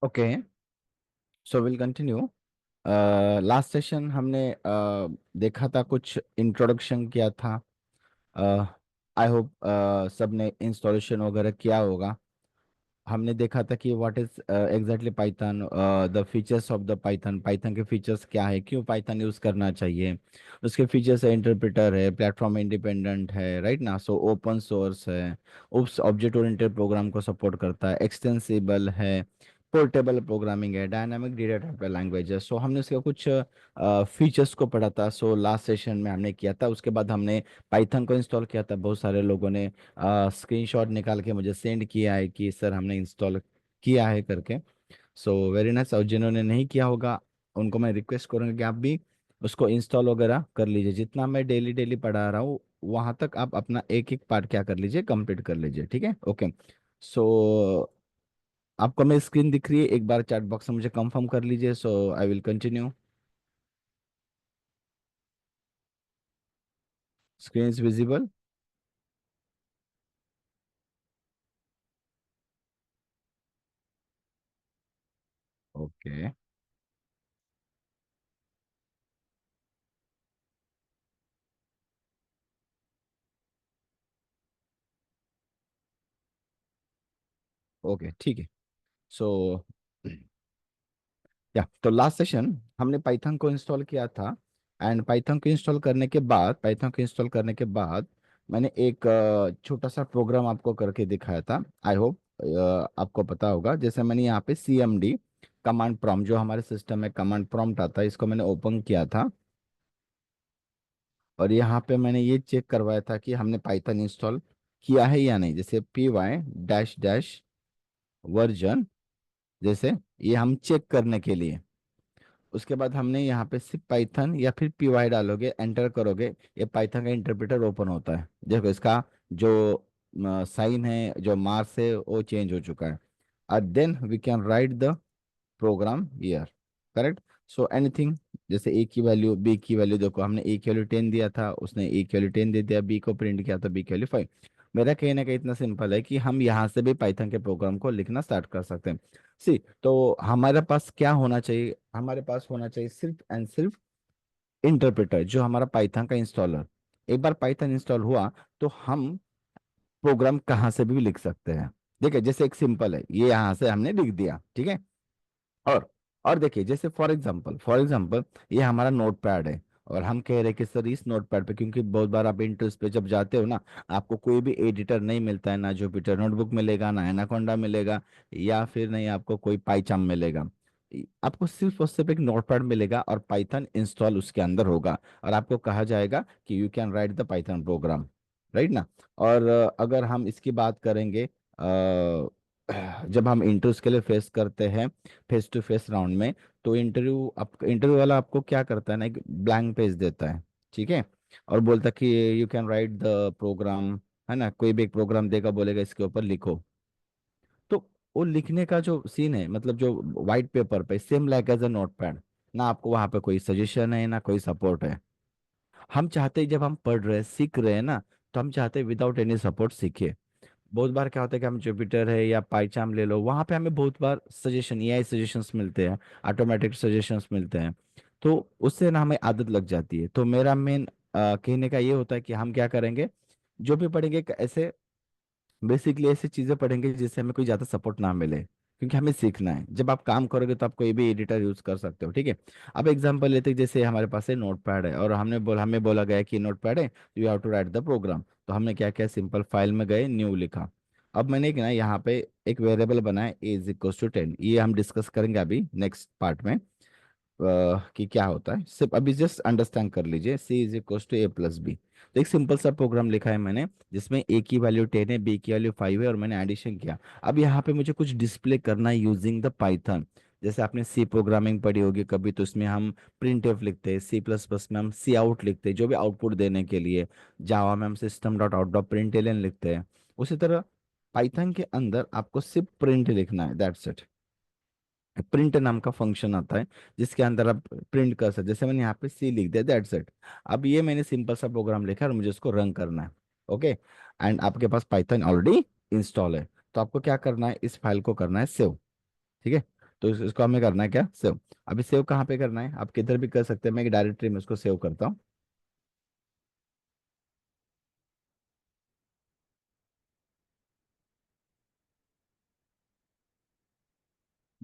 Okay, so will continue. Last session हमने देखा था, कुछ इंट्रोडक्शन किया था। आई होप सबने इंस्टॉलेशन वगैरह किया होगा। हमने देखा था कि what is exactly Python, the features of the Python, Python के फीचर्स क्या है, क्यों पाइथन यूज़ करना चाहिए। उसके फीचर्स है, इंटरप्रेटर है, प्लेटफॉर्म इंडिपेंडेंट है, राइट ना, सो ओपन सोर्स है, उप्स ऑब्जेक्ट ओरिएंटेड प्रोग्राम को सपोर्ट करता है, एक्सटेंसिबल है, पोर्टेबल प्रोग्रामिंग है, डायनामिक डेटा टाइप लैंग्वेज है। सो हमने उसके कुछ फीचर्स को पढ़ा था। सो लास्ट सेशन में हमने किया था, उसके बाद हमने पाइथन को इंस्टॉल किया था। बहुत सारे लोगों ने स्क्रीनशॉट निकाल के मुझे सेंड किया है कि सर हमने इंस्टॉल किया है करके। So very nice. और जिन्होंने नहीं किया होगा उनको मैं रिक्वेस्ट करूंगा कि आप भी उसको इंस्टॉल वगैरह कर लीजिए। जितना मैं डेली डेली पढ़ा रहा हूँ वहाँ तक आप अपना एक एक पार्ट क्या कर लीजिए, कंप्लीट कर लीजिए, ठीक है। ओके, सो आपको मेरी स्क्रीन दिख रही है, एक बार चैट बॉक्स में मुझे कंफर्म कर लीजिए। So I will continue. Screen is visible. Okay, okay, ठीक है। सो या तो लास्ट सेशन हमने पाइथन को इंस्टॉल किया था। एंड पाइथन को इंस्टॉल करने के बाद मैंने एक छोटा सा प्रोग्राम आपको करके दिखाया था। आई होप आपको पता होगा। जैसे मैंने यहाँ पे CMD कमांड प्रॉम्प्ट, जो हमारे सिस्टम में कमांड प्रॉम्प्ट आता है, इसको मैंने ओपन किया था। और यहाँ पे मैंने ये चेक करवाया था कि हमने पाइथन इंस्टॉल किया है या नहीं। जैसे py वर्जन, जैसे ये हम चेक करने के लिए। उसके बाद हमने यहाँ पे सिर्फ पाइथन या फिर py डालोगे, एंटर करोगे, ये पाइथन का इंटरप्रेटर ओपन होता है। देखो इसका जो साइन है, जो मार्क्स है, वो चेंज हो चुका है। और then we can write the program here, correct. So anything, जैसे ए की वैल्यू, बी की वैल्यू, देखो हमने ए की वैल्यू 10 दिया था, उसने ए की वैल्यू 10 दे दिया, बी को प्रिंट किया था, बी की वैल्यू 5। मेरा कहने का इतना सिंपल है कि हम यहाँ से भी पाइथन के प्रोग्राम को लिखना स्टार्ट कर सकते हैं। सी, तो हमारे पास क्या होना चाहिए, हमारे पास होना चाहिए सिर्फ एंड सिर्फ इंटरप्रेटर, जो हमारा पाइथन का इंस्टॉलर। एक बार पाइथन इंस्टॉल हुआ तो हम प्रोग्राम कहाँ से भी लिख सकते हैं। देखिए जैसे एक सिंपल है, ये यहाँ से हमने लिख दिया, ठीक है। और और देखिए, जैसे फॉर एग्जांपल ये हमारा नोट पैड है। और हम कह रहे हैं कि सर इस नोट पैड पे, क्योंकि बहुत बार आप इंटरेस्ट पे जब जाते हो ना, आपको कोई भी एडिटर नहीं मिलता है, ना जुपिटर नोटबुक मिलेगा, ना एनाकोंडा मिलेगा, या फिर नहीं आपको कोई पाइचाम मिलेगा। आपको सिर्फ और सिर्फ एक नोट पैड मिलेगा और पाइथन इंस्टॉल उसके अंदर होगा। और आपको कहा जाएगा कि you can write the Python programme, right ना। और अगर हम इसकी बात करेंगे, जब हम इंटरव्यूज के लिए फेस करते हैं, फेस टू फेस राउंड में, तो इंटरव्यू वाला आपको क्या करता है ना, एक ब्लैंक पेज देता है, ठीक है। और बोलता है कि you can write the program, है ना, कोई भी एक प्रोग्राम देगा, बोलेगा इसके ऊपर लिखो। तो वो लिखने का जो सीन है, मतलब जो व्हाइट पेपर पे, same like as a notepad. ना आपको वहां पे कोई सजेशन है, ना कोई सपोर्ट है। हम चाहते हैं जब हम पढ़ रहे हैं, सीख रहे हैं ना, तो हम चाहते हैं विदाउट एनी सपोर्ट सीखे। बहुत बार क्या होता है कि हम जुपिटर है या पाइचाम ले लो, वहां पे हमें बहुत बार सजेशन, एआई सजेशंस मिलते हैं, ऑटोमेटिक सजेशंस मिलते हैं। तो उससे ना हमें आदत लग जाती है। तो मेरा मेन कहने का ये होता है कि हम क्या करेंगे, जो भी पढ़ेंगे ऐसे, बेसिकली ऐसी चीजें पढ़ेंगे जिससे हमें कोई ज्यादा सपोर्ट ना मिले, क्योंकि हमें सीखना है। जब आप काम करोगे तो आप कोई भी एडिटर यूज कर सकते हो, ठीक है। अब एग्जांपल लेते हैं, जैसे हमारे पास है नोट पैड है, और हमें बोला गया है कि नोट पैड है, you have to write the program. तो हमने क्या किया, सिंपल फाइल में गए, न्यू लिखा। अब मैंने एक ना यहाँ पे एक वेरिएबल बनाया, a = 10। ये हम डिस्कस करेंगे अभी नेक्स्ट पार्ट में, कि क्या होता है। सिर्फ अभी जस्ट अंडरस्टैंड कर लीजिए, c = a+b। तो एक सिंपल सा प्रोग्राम लिखा है मैंने, जिसमें a की वैल्यू 10 है, b की वैल्यू 5 है, और मैंने एडिशन किया। अब यहाँ पे मुझे कुछ डिस्प्ले करना है यूजिंग द पाइथन। जैसे आपने सी प्रोग्रामिंग पढ़ी होगी कभी, तो इसमें हम प्रिंट लिखते हैं, C++ में हम सी आउट लिखते हैं, जो भी आउटपुट देने के लिए। जावा में हम system.out.println लिखते हैं। उसी तरह पाइथन के अंदर आपको सिर्फ प्रिंट लिखना है, दैट्स इट। प्रिंट नाम का फंक्शन आता है, जिसके अंदर आप प्रिंट कर सकते, जैसे मैंने यहाँ पे सी लिख दिया, दैट्स इट। अब ये मैंने सिंपल सा प्रोग्राम लिखा है और मुझे उसको रन करना है। ओके, एंड आपके पास पाइथन ऑलरेडी इंस्टॉल है। तो आपको क्या करना है, इस फाइल को करना है सेव, ठीक है। तो इसको हमें करना है क्या, सेव। अभी सेव कहाँ पे करना है, आप किधर भी कर सकते हैं, मैं एक डायरेक्टरी में उसको सेव करता हूँ।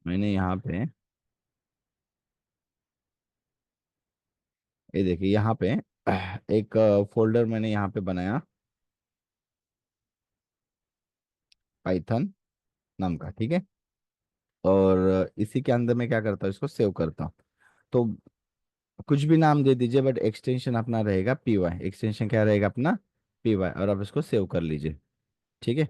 मैंने यहाँ पे, ये देखिए यहाँ पे एक फोल्डर मैंने यहाँ पे बनाया, पाइथन नाम का, ठीक है। और इसी के अंदर मैं क्या करता हूँ, इसको सेव करता हूँ। तो कुछ भी नाम दे दीजिए, बट एक्सटेंशन अपना रहेगा PY, एक्सटेंशन क्या रहेगा अपना, PY, और आप इसको सेव कर लीजिए, ठीक है।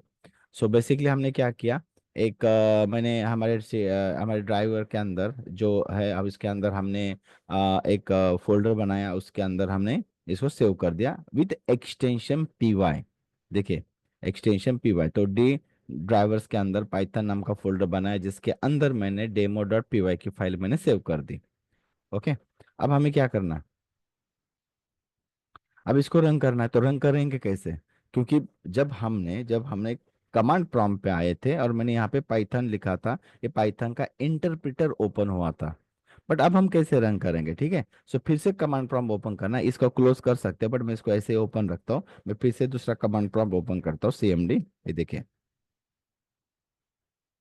सो बेसिकली हमने क्या किया, एक मैंने हमारे ड्राइवर के अंदर जो है, अब इसके अंदर हमने एक फोल्डर बनाया, उसके अंदर हमने इसको सेव कर दिया विद एक्सटेंशन PY। देखिए, एक्सटेंशन PY, तो डी ड्राइवर्स के अंदर पाइथन नाम का फोल्डर बनाया, जिसके अंदर मैंने demo.py की फाइल मैंने सेव कर दी। ओके। अब हमें क्या करना है, अब इसको रन करना है, तो रन करेंगे कैसे, क्योंकि जब हमने कमांड प्रॉम्प्ट पे आए थे और मैंने यहाँ पे पाइथन लिखा था, ये पाइथन का इंटरप्रेटर ओपन हुआ था। बट अब हम कैसे रन करेंगे, ठीक है। सो फिर से कमांड प्रॉम्प्ट ओपन करना है, इसको क्लोज कर सकते हैं, बट मैं इसको ऐसे ओपन रखता हूँ। मैं फिर से दूसरा कमांड प्रॉम्प्ट ओपन करता हूँ, CMD, ये देखिए,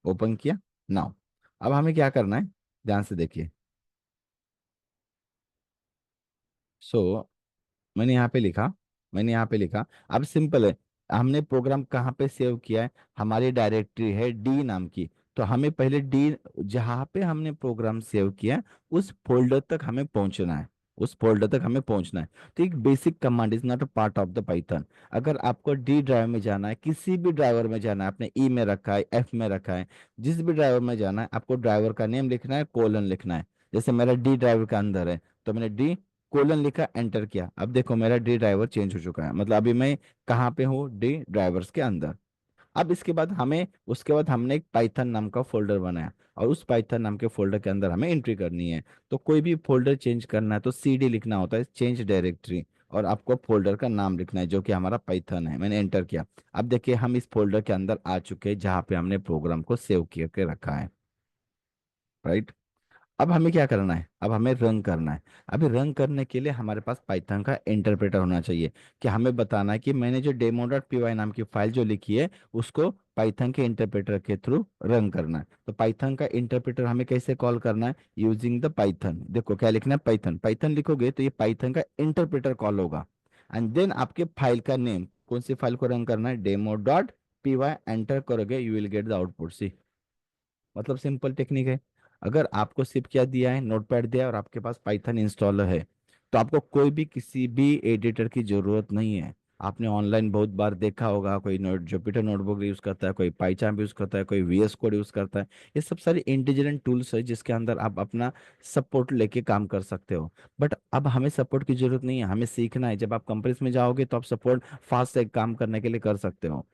ओपन किया। नाउ अब हमें क्या करना है, ध्यान से देखिए। सो मैंने यहाँ पे लिखा अब सिंपल है, हमने प्रोग्राम कहाँ पे सेव किया है, हमारी डायरेक्टरी है डी नाम की। तो हमें पहले डी, जहाँ पे हमने प्रोग्राम सेव किया है, उस फोल्डर तक हमें पहुंचना है, उस फोल्डर तक हमें पहुंचना है। तो एक basic command is not a part of the Python. अगर आपको डी ड्राइव में जाना है, किसी भी ड्राइवर में जाना है, आपने ई में रखा है, एफ में रखा है, जिस भी ड्राइवर में जाना है, आपको ड्राइवर का नेम लिखना है, कोलन लिखना है। जैसे मेरा डी ड्राइवर का अंदर है, तो मैंने डी कोलन लिखा, एंटर किया, अब देखो मेरा डी ड्राइवर चेंज हो चुका है, मतलब अभी मैं कहाँ पे हूँ, डी ड्राइवर्स के अंदर। अब इसके बाद हमें, उसके बाद हमने एक पाइथन नाम का फोल्डर बनाया, और उस पाइथन नाम के फोल्डर के अंदर हमें एंट्री करनी है। तो कोई भी फोल्डर चेंज करना है तो CD लिखना होता है, चेंज डायरेक्टरी, और आपको फोल्डर का नाम लिखना है जो कि हमारा पाइथन है। मैंने एंटर किया। अब देखिए हम इस फोल्डर के अंदर आ चुके हैं जहाँ पे हमने प्रोग्राम को सेव करके रखा है, राइट। अब हमें क्या करना है, अब हमें रन करना है। अभी रन करने के लिए हमारे पास पाइथन का इंटरप्रेटर होना चाहिए, कि हमें बताना है कि मैंने जो demo.py नाम की फाइल जो लिखी है, उसको पाइथन के इंटरप्रेटर के थ्रू रन करना है। तो पाइथन का इंटरप्रेटर हमें कैसे कॉल करना है, यूजिंग द पाइथन। देखो क्या लिखना है, पाइथन, पाइथन लिखोगे तो ये पाइथन का इंटरप्रेटर कॉल होगा। एंड देन आपके फाइल का नेम, कौन सी फाइल को रन करना है, demo.py, एंटर करोगे, you will get the output. See, मतलब सिंपल टेक्निक है। अगर आपको सिर्फ क्या दिया है, नोटपैड दिया है, और आपके पास पाइथन इंस्टॉलर है, तो आपको कोई भी किसी भी एडिटर की जरूरत नहीं है। आपने ऑनलाइन बहुत बार देखा होगा, कोई नोट जुपिटर नोटबुक यूज करता है, कोई पाइचार्म यूज करता है, कोई VS कोड यूज करता है। ये सब सारे इंटेलिजेंट टूल्स है जिसके अंदर आप अपना सपोर्ट लेके काम कर सकते हो। बट अब हमें सपोर्ट की जरूरत नहीं है, हमें सीखना है। जब आप कंपनीज में जाओगे तो आप सपोर्ट फास्ट से काम करने के लिए कर सकते हो।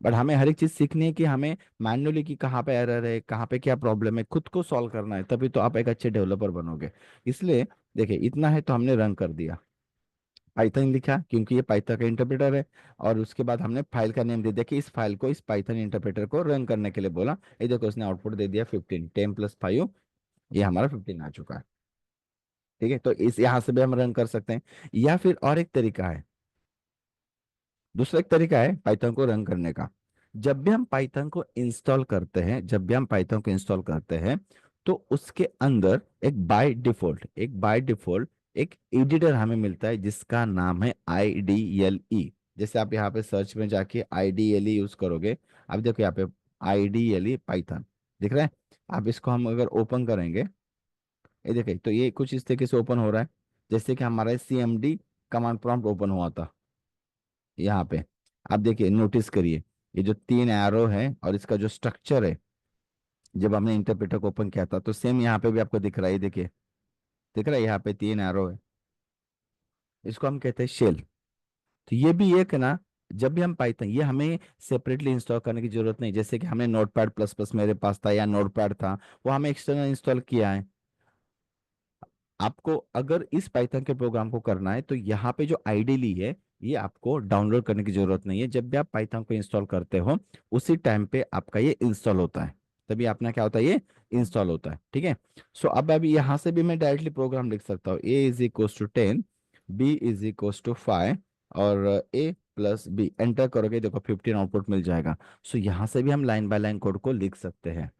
बट हमें हर एक चीज सीखनी है, कि हमें मैन्युअली कि कहाँ पे एरर है, कहाँ पे क्या प्रॉब्लम है, खुद को सॉल्व करना है, तभी तो आप एक अच्छे डेवलपर बनोगे। इसलिए देखिए, इतना है तो हमने रन कर दिया, पाइथन लिखा क्योंकि ये पाइथन का इंटरप्रेटर है। और उसके बाद हमने फाइल का नेम दे दिया, कि इस फाइल को, इस पाइथन इंटरप्रेटर को रन करने के लिए बोला। ये देखो उसने आउटपुट दे दिया 15, 10 + 5, ये हमारा 15 आ चुका है। ठीक है, तो इस यहाँ से भी हम रन कर सकते हैं। या फिर और एक तरीका है, दूसरा एक तरीका है पाइथन को रन करने का। जब भी हम पाइथन को इंस्टॉल करते हैं, तो उसके अंदर एक बाय डिफॉल्ट एक एडिटर हमें मिलता है, जिसका नाम है IDLE। जैसे आप यहाँ पे सर्च में जाके IDLE यूज करोगे, अब देखो यहाँ पे IDLE पाइथन दिख रहा है। आप इसको हम अगर ओपन करेंगे, ये देखिए, तो ये कुछ इस तरीके से ओपन हो रहा है, जैसे कि हमारा CMD कमांड प्रॉम्प्ट ओपन हुआ था यहाँ पे। आप देखिए, नोटिस करिए, ये जो 3 एरो है और इसका जो स्ट्रक्चर है, जब हमने इंटरप्रेटर को ओपन किया था, तो सेम यहाँ पे भी आपको दिख रहा है, ये देखिए, दिख रहा है, यहाँ पे 3 एरो है। इसको हम कहते हैं शेल। तो ये भी एक है ना, जब भी हम पाइथन, ये हमें सेपरेटली इंस्टॉल करने की जरूरत नहीं। जैसे कि हमने नोटपैड प्लस प्लस मेरे पास था, या नोटपैड था, वो हमें एक्सटर्नल इंस्टॉल किया है। आपको अगर इस पाइथन के प्रोग्राम को करना है, तो यहाँ पे जो आईडीली है, ये आपको डाउनलोड करने की जरूरत नहीं है। जब भी आप पाइथन को इंस्टॉल करते हो, उसी टाइम पे आपका ये इंस्टॉल होता है। तभी अपना क्या होता है, ये इंस्टॉल होता है। ठीक है। सो अब अभी यहाँ से भी मैं डायरेक्टली प्रोग्राम लिख सकता हूँ, a is equal to 10, b is equal to 5, और ए प्लस बी एंटर करोगे, देखो 15 आउटपुट मिल जाएगा। सो यहाँ से भी हम लाइन बाय लाइन कोड को लिख सकते हैं।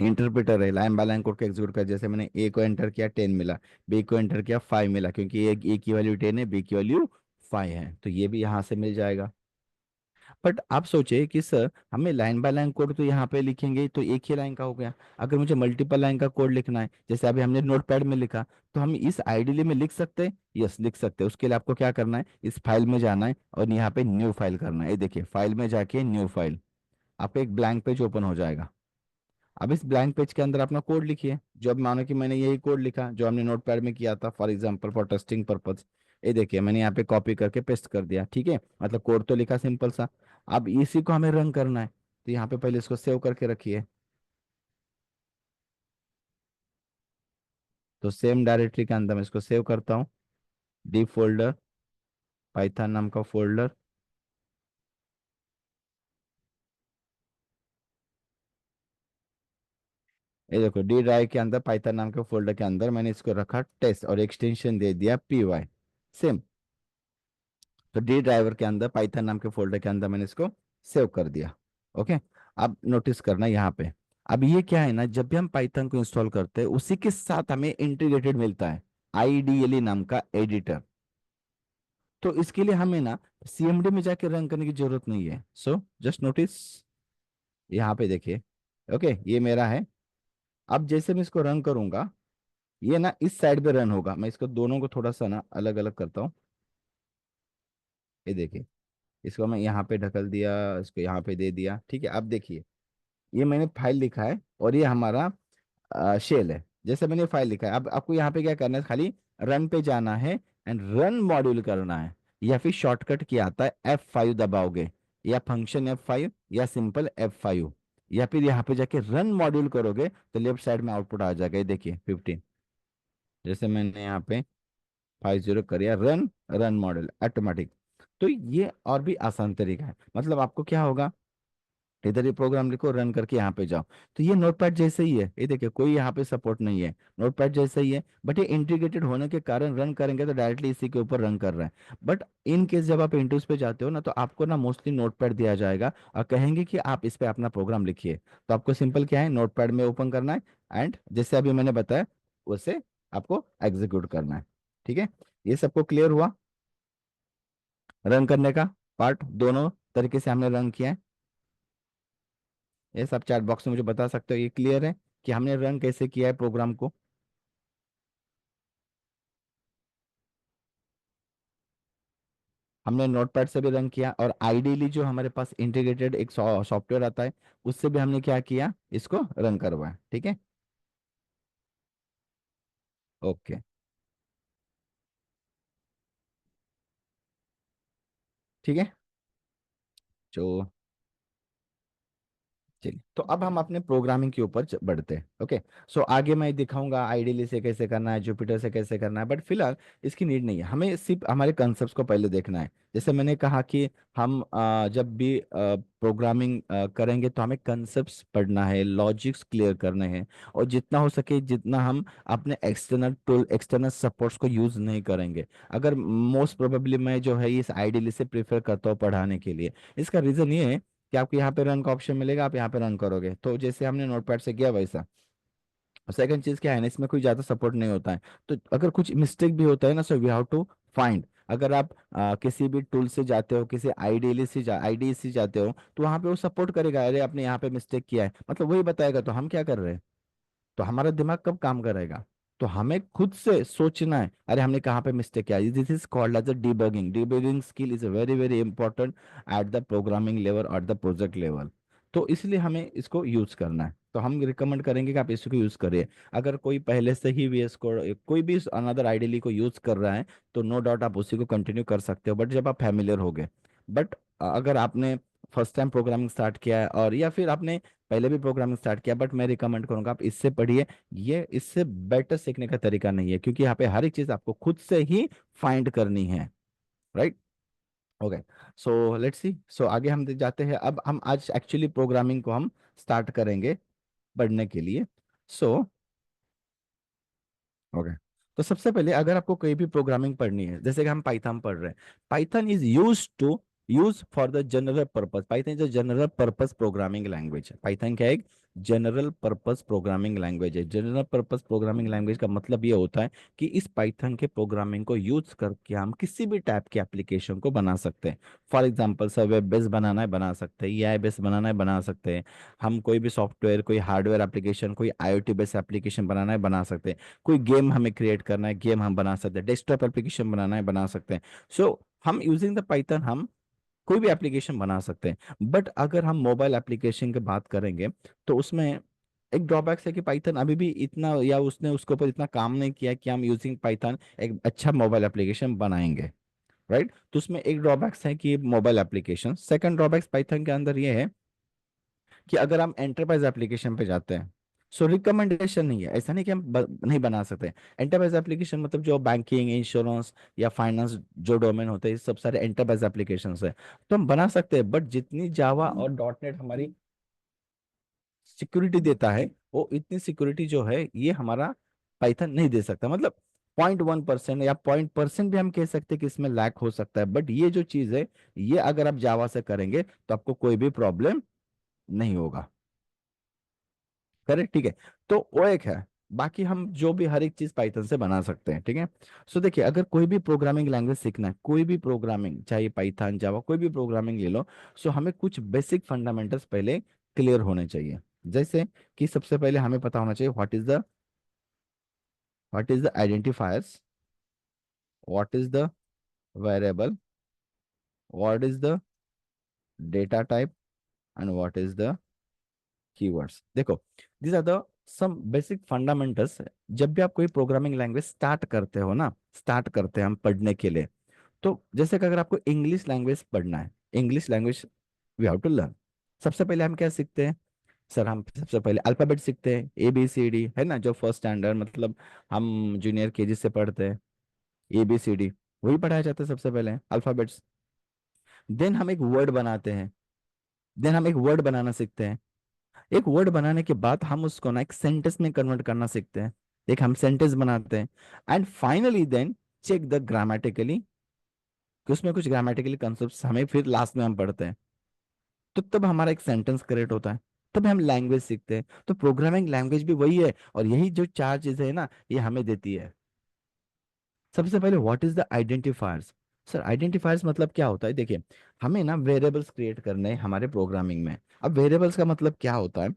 इंटरप्रेटर है, लाइन बाय लाइन कोड को एग्जीक्यूट कर, जैसे मैंने ए को एंटर किया 10 मिला, बी को एंटर किया 5 मिला, क्योंकि ए की वैल्यू 10 है, बी की वैल्यू 5 है, तो ये भी यहाँ से मिल जाएगा। बट आप सोचे कि सर हमें लाइन बाय लाइन कोड तो यहाँ पे लिखेंगे तो एक ही लाइन का हो गया, अगर मुझे मल्टीपल लाइन का कोड लिखना है, जैसे अभी हमने नोटपैड में लिखा, तो हम इस आइडियली में लिख सकते हैं। यस, लिख सकते हैं। उसके लिए आपको क्या करना है, इस फाइल में जाना है और यहाँ पे न्यू फाइल करना है। ये देखिए, फाइल में जाके न्यू फाइल, आपको एक ब्लैंक पेज ओपन हो जाएगा। अब इस ब्लैंक पेज के अंदर अपना कोड लिखिए, जो अब मानो कि मैंने यही कोड लिखा जो हमने नोटपैड में किया था, for example for testing purpose. ये देखिए, मैंने यहाँ पे कॉपी करके पेस्ट कर दिया। ठीक है, मतलब कोड तो लिखा सिंपल सा। अब इसी को हमें रन करना है, तो यहाँ पे पहले इसको सेव करके रखिए। तो सेम डायरेक्टरी के अंदर मैं इसको सेव करता हूँ, डी फोल्डर, पाइथन नाम का फोल्डर। ये देखो, डी ड्राइव के अंदर पाइथन नाम के फोल्डर के अंदर मैंने इसको रखा टेस्ट, और एक्सटेंशन दे दिया py। सेम, तो डी ड्राइवर के अंदर पाइथन नाम के फोल्डर के अंदर मैंने इसको सेव कर दिया। ओके। अब नोटिस करना यहाँ पे, अब ये क्या है ना, जब भी हम पाइथन को इंस्टॉल करते हैं उसी के साथ हमें इंटीग्रेटेड मिलता है आईडीएलई नाम का एडिटर। तो इसके लिए हमें ना सीएमडी में जाके रन करने की जरूरत नहीं है। सो जस्ट नोटिस, यहाँ पे देखिए। ओके, ये मेरा है। अब जैसे मैं इसको रन करूंगा, ये ना इस साइड पे रन होगा। मैं इसको दोनों को थोड़ा सा ना अलग अलग करता हूँ। ये देखिए, इसको मैं यहाँ पे ढकल दिया, इसको यहाँ पे दे दिया। ठीक है, अब देखिए, ये मैंने फाइल लिखा है और ये हमारा शेल है। जैसे मैंने फाइल लिखा है, अब आपको यहाँ पे क्या करना है, खाली रन पे जाना है एंड रन मॉड्यूल करना है, या फिर शॉर्टकट की आता है F5 दबाओगे, या फंक्शन F5, या सिंपल F5, या फिर यहाँ पे जाके रन मॉड्यूल करोगे तो लेफ्ट साइड में आउटपुट आ जाएगा। ये देखिए 15, जैसे मैंने यहाँ पे 50 करिए, रन, रन मॉडल ऑटोमेटिक। तो ये और भी आसान तरीका है, मतलब आपको क्या होगा, इधर ही प्रोग्राम लिखो, रन करके यहाँ पे जाओ। तो ये नोटपैड जैसे ही है, ये देखिए कोई यहाँ पे सपोर्ट नहीं है, नोटपैड जैसे ही है, बट ये इंटीग्रेटेड होने के कारण रन करेंगे तो डायरेक्टली इसी के ऊपर रन कर रहा है। बट इन केस जब आप इंटूस पे जाते हो ना, तो आपको ना मोस्टली नोटपैड दिया जाएगा और कहेंगे कि आप इस पे अपना प्रोग्राम लिखिए। तो आपको सिंपल क्या है, नोटपैड में ओपन करना है एंड जैसे अभी मैंने बताया वैसे आपको एग्जीक्यूट करना है। ठीक है, ये सबको क्लियर हुआ। रन करने का पार्ट दोनों तरीके से हमने रन किया है। ये सब चैट बॉक्स में मुझे बता सकते हो, ये क्लियर है कि हमने रन कैसे किया है प्रोग्राम को। हमने नोटपैड से भी रन किया, और आइडियली जो हमारे पास इंटीग्रेटेड एक सॉफ्टवेयर आता है उससे भी हमने क्या किया, इसको रन करवाया। ठीक है। ओके। ठीक है। जो चलिए, तो अब हम अपने प्रोग्रामिंग के ऊपर बढ़ते हैं। ओके। सो आगे मैं दिखाऊंगा आइडियली से कैसे करना है, जुपिटर से कैसे करना है, बट फिलहाल इसकी नीड नहीं है, हमें सिर्फ हमारे कंसेप्ट को पहले देखना है। जैसे मैंने कहा कि हम जब भी प्रोग्रामिंग करेंगे तो हमें कंसेप्ट्स पढ़ना है, लॉजिक्स क्लियर करने हैं, और जितना हो सके जितना हम अपने एक्सटर्नल टूल, एक्सटर्नल सपोर्ट्स को यूज़ नहीं करेंगे। अगर मोस्ट प्रोबेबली मैं जो है इस आइडियली से प्रेफर करता हूँ पढ़ाने के लिए। इसका रीज़न ये है कि आपको यहाँ पे रन का ऑप्शन मिलेगा, आप यहाँ पे रन करोगे तो जैसे हमने नोटपैड से किया वैसा। सेकंड चीज क्या है ना, इसमें कोई ज्यादा सपोर्ट नहीं होता है। तो अगर कुछ मिस्टेक भी होता है ना, so we have to find. अगर आप किसी भी टूल से जाते हो, किसी आईडी से जाते हो, तो वहां पे वो सपोर्ट करेगा, अरे आपने यहाँ पे मिस्टेक किया है, मतलब वही बताएगा, तो हम क्या कर रहे हैं, तो हमारा दिमाग कब काम करेगा। तो हमें खुद से सोचना है, अरे हमने कहाँ पे मिस्टेक किया। This is called as a debugging. Debugging skill is very very important at the programming level और द प्रोजेक्ट लेवल। तो इसलिए हमें इसको यूज करना है, तो हम रिकमेंड करेंगे कि आप इसको यूज करिए। अगर कोई पहले से ही VS कोड, कोई भी अनदर आइडियली को यूज कर रहा है, तो नो डाउट आप उसी को कंटिन्यू कर सकते हो, बट जब आप फैमिलियर हो गए। बट अगर आपने फर्स्ट टाइम प्रोग्रामिंग स्टार्ट किया है, और या फिर आपने पहले भी प्रोग्रामिंग स्टार्ट किया, बट मैं रिकमेंड करूंगा आप इससे पढ़िए। ये इससे बेटर सीखने का तरीका नहीं है, क्योंकि यहाँ पे हर एक चीज आपको खुद से ही फाइंड करनी है। Right. Okay, so let's see, so आगे हम जाते हैं। अब हम आज एक्चुअली प्रोग्रामिंग को हम स्टार्ट करेंगे पढ़ने के लिए। सो ओके, तो सबसे पहले अगर आपको कोई भी प्रोग्रामिंग पढ़नी है, जैसे कि हम पाइथन पढ़ रहे हैं, Python is use for the general purpose. Python is a general purpose programming language है। पाइथन क्या है? एक जनरल पर्पस प्रोग्रामिंग लैंग्वेज है। जनरल पर्पस प्रोग्रामिंग लैंग्वेज का मतलब ये होता है कि इस पाइथन के प्रोग्रामिंग को यूज करके हम किसी भी टाइप के एप्लीकेशन को बना सकते हैं। For example sir, web base बनाना है बना सकते हैं, एआई बेस बनाना है बना सकते हैं, हम कोई भी सॉफ्टवेयर, कोई हार्डवेयर एप्लीकेशन, कोई आईओटी बेस एप्लीकेशन बनाना है बना सकते हैं, कोई गेम हमें क्रिएट करना है गेम हम बना सकते हैं, डेस्कटॉप एप्लीकेशन बनाना है बना सकते हैं। सो हम यूजिंग द पाइथन हम कोई भी एप्लीकेशन बना सकते हैं। बट अगर हम मोबाइल एप्लीकेशन की बात करेंगे तो उसमें एक ड्रॉबैक्स है कि पाइथन अभी भी इतना, या उसने उसके ऊपर इतना काम नहीं किया कि हम यूजिंग पाइथन एक अच्छा मोबाइल एप्लीकेशन बनाएंगे। राइट, तो उसमें एक ड्रॉबैक्स है कि mobile application. Second drawbacks Python के अंदर ये है कि अगर हम एंटरप्राइज एप्लीकेशन पे जाते हैं, सो रिकमेंडेशन नहीं है, ऐसा नहीं कि हम नहीं बना सकते। एंटरप्राइज एप्लीकेशन मतलब जो बैंकिंग, इंश्योरेंस या फाइनेंस जो डोमेन होते हैं, ये सब सारे एंटरप्राइज एप्लीकेशन है, तो हम बना सकते हैं। बट जितनी जावा और डॉट नेट हमारी सिक्योरिटी देता है, वो इतनी सिक्योरिटी जो है ये हमारा पाइथन नहीं दे सकता। मतलब 0.1% या 0.% भी हम कह सकते हैं कि इसमें लैक हो सकता है। बट ये जो चीज है, ये अगर आप जावा से करेंगे तो आपको कोई भी प्रॉब्लम नहीं होगा। करेक्ट, ठीक है। तो वो एक है। बाकी हम जो भी हर एक चीज पाइथन से बना सकते हैं, ठीक है। सो देखिए, अगर कोई भी प्रोग्रामिंग लैंग्वेज सीखना है, कोई भी प्रोग्रामिंग, चाहे पाइथन, जावा, कोई भी प्रोग्रामिंग ले लो, सो हमें कुछ बेसिक फंडामेंटल्स पहले क्लियर होने चाहिए। जैसे कि सबसे पहले हमें पता होना चाहिए what is the identifiers, what is the variable, what is the data type, and what is the keywords. देखो, these are the some basic fundamentals. जब भी आप कोई प्रोग्रामिंग लैंग्वेज स्टार्ट करते हो ना, स्टार्ट करते हैं हम पढ़ने के लिए, तो जैसे कि अगर आपको इंग्लिश लैंग्वेज पढ़ना है, English language we have to learn. सबसे पहले हम क्या सीखते हैं? सर, हम सबसे पहले अल्फाबेट सीखते हैं, ABCD, है ना, जो फर्स्ट स्टैंडर्ड मतलब हम जूनियर केजी से पढ़ते हैं, ABCD वही पढ़ाया जाता है सबसे पहले, अल्फाबेट्स। देन हम एक वर्ड बनाते हैं, देन हम एक वर्ड बनाना सीखते हैं। एक वर्ड बनाने के बाद हम उसको ना एक सेंटेंस में कन्वर्ट करना सीखते हैं, एक हम सेंटेंस बनाते हैं। And finally then check the grammatically, कि उसमें कुछ ग्रामेटिकली कंसेप्ट हमें फिर लास्ट में हम पढ़ते हैं, तो तब हमारा एक सेंटेंस क्रिएट होता है, तब हम लैंग्वेज सीखते हैं। तो प्रोग्रामिंग लैंग्वेज भी वही है, और यही जो चार चीजें है ना, ये हमें देती है। सबसे पहले what is the identifiers. Sir, identifiers मतलब क्या होता है? देखिए, हमें ना वेरिएबल्स क्रिएट करने हैं हमारे प्रोग्रामिंग में। अब वेरिएबल्स का मतलब क्या होता है?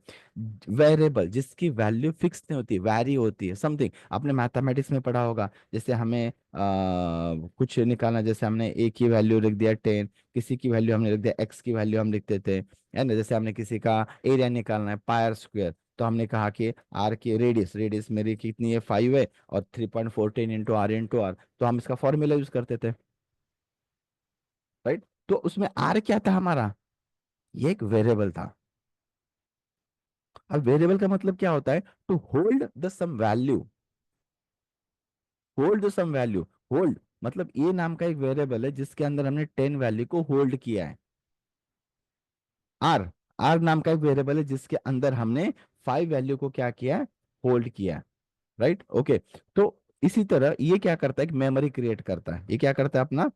वेरिएबल जिसकी वैल्यू फिक्स नहीं होती, वैरी होती है, समथिंग आपने मैथमेटिक्स में पढ़ा होगा। जैसे हमें कुछ निकालना, जैसे हमने ए की वैल्यू लिख दिया 10, किसी की वैल्यू हमने लिख दिया x की वैल्यू हम लिखते थे, है ना। जैसे हमने किसी का एरिया निकालना है, पायर स्क्वायर, तो हमने कहा कि आर की रेडियस, रेडियस मेरी कितनी है 5 है, और 3.14 इंटू आर इंटू आर, तो हम इसका फॉर्मूला यूज करते थे। राइट, तो उसमें आर क्या था हमारा? ये एक वेरिएबल था। अब वेरिएबल का मतलब क्या होता है? To hold the some value, hold the some value. Hold मतलब ए नाम का एक वेरिएबल है जिसके अंदर हमने 10 वैल्यू को होल्ड किया है। आर, आर नाम का एक वेरिएबल है जिसके अंदर हमने 5 वैल्यू को क्या किया है? होल्ड किया है। Right, okay. तो इसी तरह ये क्या करता है? एक मेमोरी क्रिएट करता है। ये क्या करता है? अपना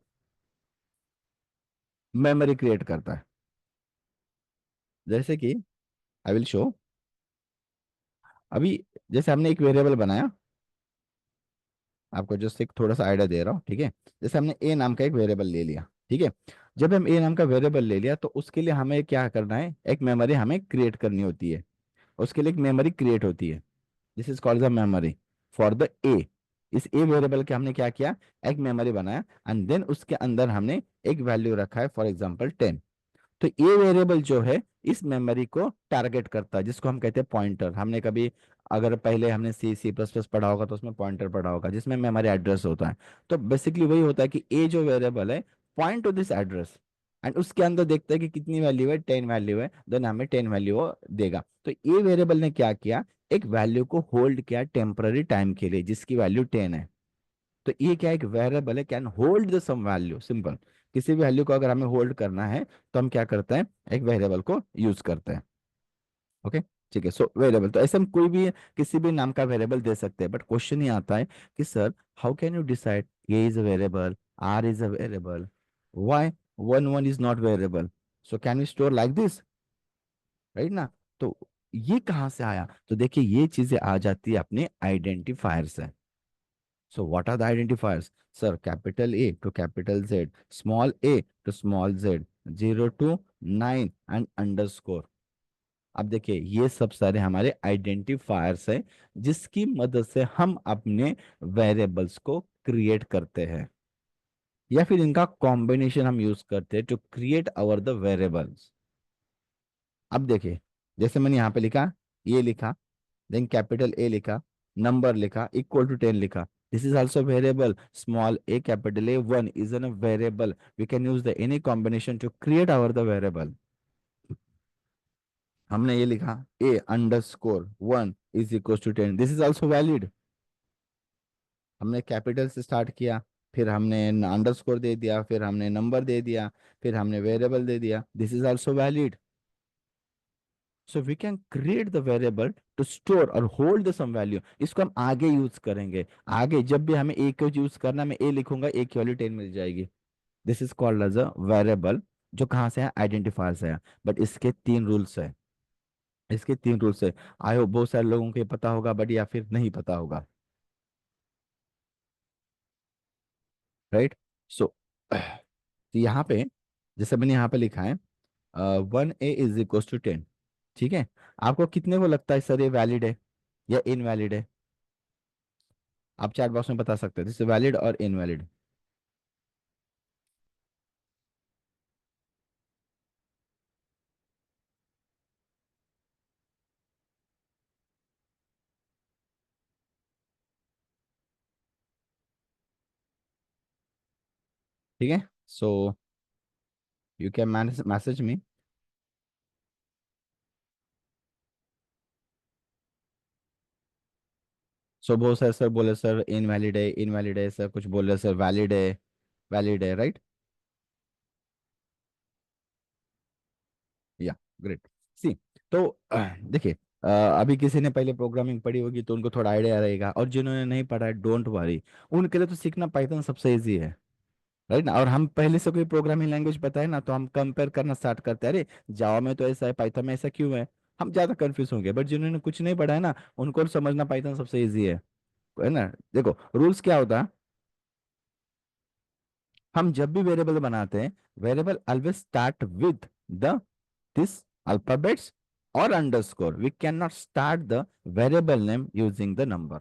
मेमोरी क्रिएट करता है। जैसे कि आई विल शो। अभी जैसे हमने एक वेरिएबल बनाया, आपको जस्ट एक थोड़ा सा आइडिया दे रहा हूँ, ठीक है। जैसे हमने ए नाम का एक वेरिएबल ले लिया, ठीक है। जब हम ए नाम का वेरिएबल ले लिया, तो उसके लिए हमें क्या करना है? एक मेमोरी हमें क्रिएट करनी होती है। उसके लिए एक मेमोरी क्रिएट होती है, this is called the memory for the ए। इस ए वेरिएबल के हमने क्या किया? एक मेमोरी बनाया, एंड देन उसके अंदर हमने एक वैल्यू रखा है, फॉर एग्जाम्पल 10। तो ये वेरिएबल जो है इस मेमोरी को टारगेट करता है, जिसको हम कहते हैं पॉइंटर। हमने कभी, अगर पहले हमने C++ पढ़ा होगा तो उसमें पॉइंटर पढ़ा होगा जिसमें मेमोरी एड्रेस होता है। तो बेसिकली वही होता है कि ए जो वेरिएबल है, point two this address, and उसके अंदर देखता है कि कितनी वैल्यू है, 10 वैल्यू है, देन हमें 10 वैल्यू वो देगा। तो ये वेरिएबल ने क्या किया? एक वैल्यू को होल्ड किया टेम्पररी टाइम के लिए, जिसकी वैल्यू 10 है। तो ये क्या? एक वेरिएबल है, can hold the some value, simple. किसी भी वैल्यू को अगर हमें होल्ड करना है तो हम क्या करते हैं, एक वेरिएबल को यूज करते हैं। ओके, ठीक है। सो वेरिएबल तो ऐसे हम कोई भी किसी भी नाम का वेरिएबल दे सकते हैं, बट क्वेश्चन ये आता है कि sir how can you decide A is a variable, R is a variable, Y one one is not variable, so can we store like this, right ना। तो ये कहाँ से आया, तो देखिए ये चीजें आ जाती है अपने आइडेंटिफायर से। So what are the identifiers, sir capital A to capital Z, small A to small Z, 0 to 9 and underscore. अब देखिए ये सब सारे हमारे आइडेंटिफायर्स हैं जिसकी मदद से हम अपने वेरिएबल्स को क्रिएट करते हैं, या फिर इनका कॉम्बिनेशन हम यूज करते हैं to create our the variables. अब देखिए जैसे मैंने यहाँ पे लिखा, ये लिखा, देन कैपिटल ए लिखा, नंबर लिखा, इक्वल टू 10 लिखा, this is also variable, small A capital A 1 is an variable, we can use the any combination to create our the variable. हमने ये लिखा A underscore 1 is equal to 10, this is also valid. हमने capital से start किया, फिर हमने underscore दे दिया, फिर हमने नंबर दे दिया, फिर हमने वेरिएबल दे दिया, this is also valid. So we can create the variable to store और होल्ड द सम वैल्यू, इसको हम आगे यूज करेंगे। आगे जब भी हमें ए को यूज करना, मैं ए लिखूंगा, ए की वैल्यू 10 मिल जाएगी, this is called as a variable. जो कहाँ से है, आइडेंटिफायर से है, बट इसके 3 रूल्स है। इसके 3 रूल्स है, आई होप बहुत सारे लोगों को ये पता होगा, बट या फिर नहीं पता होगा, राइट। सो यहाँ पे जैसे मैंने यहाँ पे लिखा है 1a = 10, ठीक है। आपको कितने को लगता है सर ये वैलिड है या इनवैलिड है, आप चैट बॉक्स में बता सकते हैं, जैसे वैलिड और इनवैलिड। ठीक है, so you can message me. So बहुत सारे सर बोले सर इनवैलिड है, इनवैलिड है, सर कुछ बोल रहे सर वैलिड है, वैलिड है, राइट। या ग्रेट। सी, तो देखिए अभी किसी ने पहले प्रोग्रामिंग पढ़ी होगी तो उनको थोड़ा आइडिया रहेगा, और जिन्होंने नहीं पढ़ा है डोंट वरी, उनके लिए तो सीखना पाइथन सबसे इजी है, राइट ना। और हम पहले से कोई प्रोग्रामिंग लैंग्वेज पता है ना, तो हम कंपेयर करना स्टार्ट करते हैं, अरे जावा में तो ऐसा है, पाइथन में ऐसा क्यों है, हम ज्यादा कंफ्यूज होंगे। बट जिन्होंने कुछ नहीं पढ़ा है ना, उनको समझना पाइथन सबसे इजी है ना। देखो रूल्स क्या होता है, हम जब भी वेरिएबल बनाते हैं, variable always start with the this alphabets और underscore, we can not start the variable name using the number.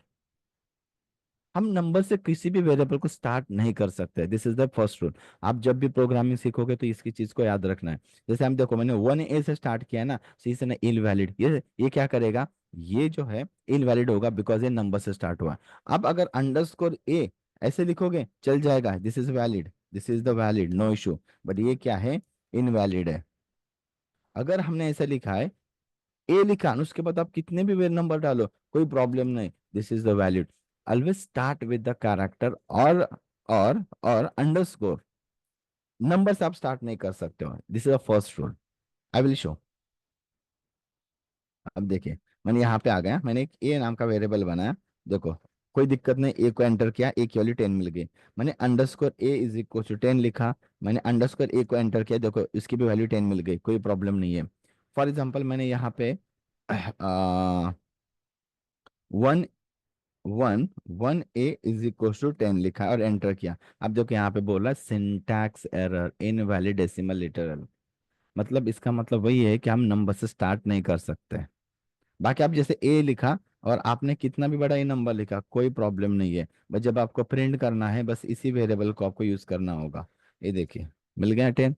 हम नंबर से किसी भी वेरिएबल को स्टार्ट नहीं कर सकते, this is the first rule. आप जब भी प्रोग्रामिंग सीखोगे तो इसकी चीज को याद रखना है। जैसे हम देखो मैंने 1a से स्टार्ट किया ना, so इसे ना इनवैलिड, ये क्या करेगा, ये जो है इनवैलिड होगा बिकॉज ये नंबर से स्टार्ट हुआ। अब अगर अंडरस्कोर ए ऐसे लिखोगे चल जाएगा, this is valid, this is the valid, no issue. But ये क्या है, इनवैलिड है। अगर हमने ऐसा लिखा है, ए लिखा और उसके बाद आप कितने भी नंबर डालो कोई प्रॉब्लम नहीं, this is the valid. Always start with the character और अंडरस्कोर, नंबर से आप स्टार्ट नहीं कर सकते हो, this is the first rule. I will show. अब देखिए मैंने यहाँ पे आ गया, मैंने एक ए नाम का वेरिएबल बनाया, देखो कोई दिक्कत नहीं, ए को एंटर किया, ए की वैल्यू 10 मिल गई। मैंने underscore A is equal to 10 लिखा, मैंने अंडरस्कोर ए को एंटर किया, देखो इसकी भी वैल्यू 10 मिल गई, कोई प्रॉब्लम नहीं है। फॉर एग्जाम्पल मैंने यहाँ पे वन वन वन a = 10 लिखा और एंटर किया। अब देखो यहाँ पे बोला syntax error, invalid decimal literal, मतलब इसका मतलब वही है कि हम नंबर से स्टार्ट नहीं कर सकते। बाकी आप जैसे ए लिखा और आपने कितना भी बड़ा ए नंबर लिखा कोई प्रॉब्लम नहीं है, बस जब आपको प्रिंट करना है बस इसी वेरिएबल को आपको यूज करना होगा। ये देखिए मिल गया 10।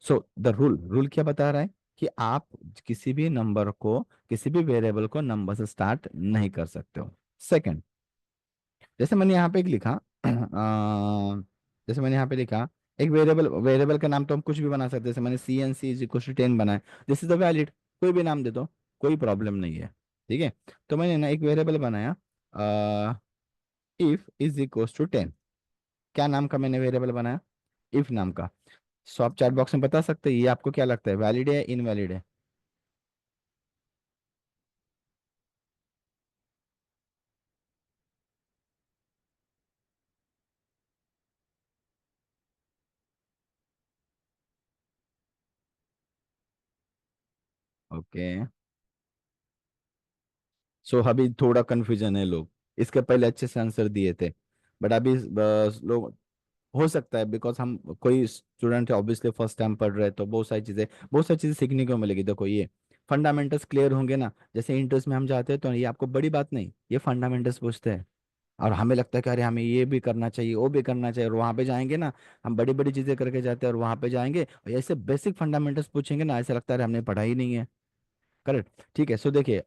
सो द रूल, रूल क्या बता रहा है कि आप किसी भी नंबर को, किसी भी वेरिएबल को नंबर से स्टार्ट नहीं कर सकते हो। सेकंड, जैसे मैंने यहाँ पे एक लिखा जैसे मैंने यहाँ पे लिखा एक वेरिएबल, वेरिएबल का नाम तो हम कुछ भी बना सकते हैं, जैसे मैंने CNC = 10 बनाया, दिस इज द वैलिड, कोई भी नाम दे दो कोई प्रॉब्लम नहीं है, ठीक है। तो मैंने ना एक वेरिएबल बनाया इफ = 10, क्या नाम का मैंने वेरिएबल बनाया, इफ नाम का। सो आप चैट बॉक्स में बता सकते हैं ये आपको क्या लगता है, वैलिड है या इनवैलिड है? ओके। सो अभी थोड़ा कंफ्यूजन है लोग, इसके पहले अच्छे से आंसर दिए थे, बट अभी लोग, हो सकता है बिकॉज हम कोई स्टूडेंट है ऑब्वियसली फर्स्ट टाइम पढ़ रहे हैं, तो बहुत सारी चीजें सीखने को मिलेगी। देखो ये फंडामेंटल्स क्लियर होंगे ना, जैसे इंटरेस्ट में हम जाते हैं तो ये आपको बड़ी बात नहीं, ये फंडामेंटल्स पूछते हैं। और हमें लगता है कि अरे हमें ये भी करना चाहिए वो भी करना चाहिए, और वहां पे जाएंगे ना, हम बड़ी बड़ी चीजें करके जाते हैं, और वहां पे जाएंगे और ऐसे बेसिक फंडामेंटल्स पूछेंगे ना, ऐसा लगता है अरे हमने पढ़ा ही नहीं है। करेक्ट, ठीक है। सो देखिए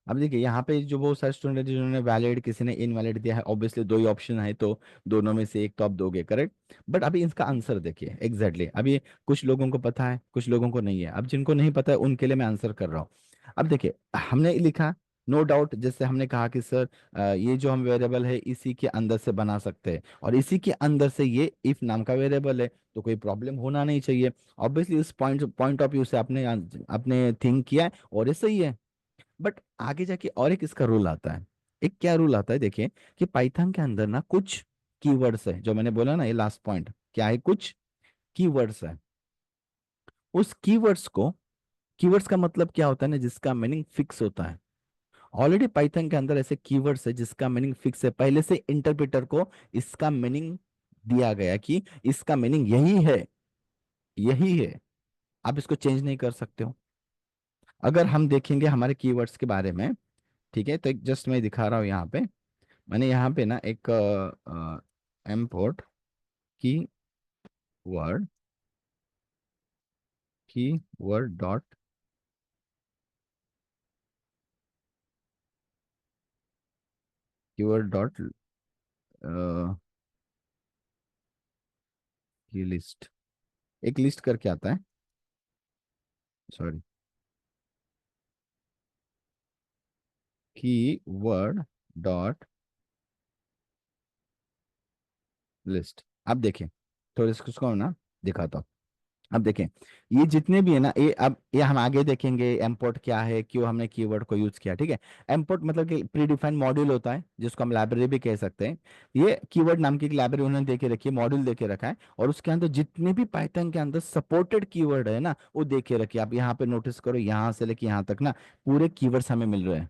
अब देखिए यहाँ पे जो बहुत सारे स्टूडेंट हैं जिन्होंने वैलिड, किसी ने इनवैलिड दिया है, ऑब्वियसली दो ही ऑप्शन है, तो दोनों में से एक तो आप दोगे, करेक्ट। बट अभी इसका आंसर देखिए एग्जैक्टली अभी कुछ लोगों को पता है कुछ लोगों को नहीं है, अब जिनको नहीं पता है उनके लिए मैं आंसर कर रहा हूँ। अब देखिए हमने लिखा नो डाउट, जैसे हमने कहा कि सर ये जो हम वेरिएबल है इसी के अंदर से बना सकते हैं, और इसी के अंदर से ये इफ नाम का वेरिएबल है, तो कोई प्रॉब्लम होना नहीं चाहिए। ऑब्वियसली इस पॉइंट पॉइंट ऑफ व्यू से आपने आपने थिंक किया है और ये सही है। बट आगे जाके और एक इसका रूल आता है। एक क्या रूल आता है देखिए, कि पाइथन के अंदर ना कुछ कीवर्ड्स है, जो मैंने बोला ना, ये लास्ट पॉइंट क्या है, कुछ कीवर्ड्स है। उस कीवर्ड्स का मतलब क्या होता है ना, जिसका मीनिंग फिक्स होता है। ऑलरेडी पाइथन के अंदर ऐसे कीवर्ड्स है जिसका मीनिंग फिक्स है, पहले से इंटरप्रेटर को इसका मीनिंग दिया गया कि इसका मीनिंग यही है, यही है, आप इसको चेंज नहीं कर सकते हो। अगर हम देखेंगे हमारे कीवर्ड्स के बारे में, ठीक है, तो एक जस्ट मैं दिखा रहा हूँ यहाँ पे। मैंने यहाँ पे ना एक इम्पोर्ट की वर्ड की वर्ड डॉट कीवर्ड डॉट की लिस्ट, एक लिस्ट करके आता है, सॉरी, की वर्ड डॉट लिस्ट। अब देखें, थोड़ा इसको ना दिखाता हूँ। अब देखें, ये जितने भी है ना, ये अब ये हम आगे देखेंगे इम्पोर्ट क्या है, क्यों हमने कीवर्ड को यूज किया, ठीक है। इम्पोर्ट मतलब कि प्री डिफाइंड मॉड्यूल होता है, जिसको हम लाइब्रेरी भी कह सकते हैं। ये कीवर्ड नाम की एक लाइब्रेरी उन्होंने दे के रखी है, मॉड्यूल दे के रखा है, और उसके अंदर जितने भी पाइथन के अंदर सपोर्टेड कीवर्ड है ना, वो दे के रखिए। आप यहाँ पे नोटिस करो, यहाँ से लेके यहाँ तक ना पूरे कीवर्ड्स हमें मिल रहे हैं,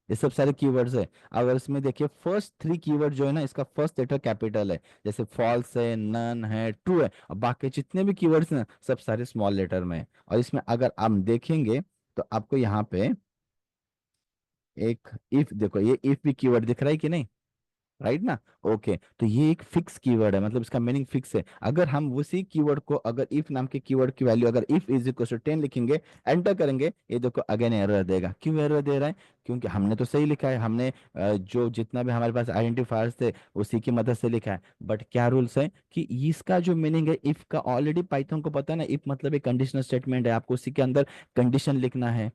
ये सब सारे कीवर्ड्स है। अगर इसमें देखिए फर्स्ट थ्री कीवर्ड जो है ना, इसका फर्स्ट लेटर कैपिटल है, जैसे फॉल्स है, नन है, ट्रू है, और बाकी जितने भी कीवर्ड्स ना सब सारे स्मॉल लेटर में है। और इसमें अगर आप देखेंगे तो आपको यहाँ पे एक इफ, देखो ये इफ भी कीवर्ड दिख रहा है कि नहीं, राइट ना। ओके, तो ये एक फिक्स कीवर्ड है, मतलब इसका मीनिंग फिक्स है। अगर हम उसी कीवर्ड को, अगर इफ नाम के कीवर्ड की वैल्यू अगर इफ इज इक्वल टू 10 लिखेंगे, एंटर करेंगे, ये देखो अगेन एरर देगा। क्यों एरर दे रहा है? क्योंकि हमने तो सही लिखा है, हमने जो जितना भी हमारे पास आइडेंटिफायर्स थे उसी की मदद से लिखा है। बट क्या रूल्स है कि इसका जो मीनिंग है इफ का, ऑलरेडी पाइथन को पता है ना, इफ मतलब एक कंडीशनल स्टेटमेंट है, आपको उसी के अंदर कंडीशन लिखना है।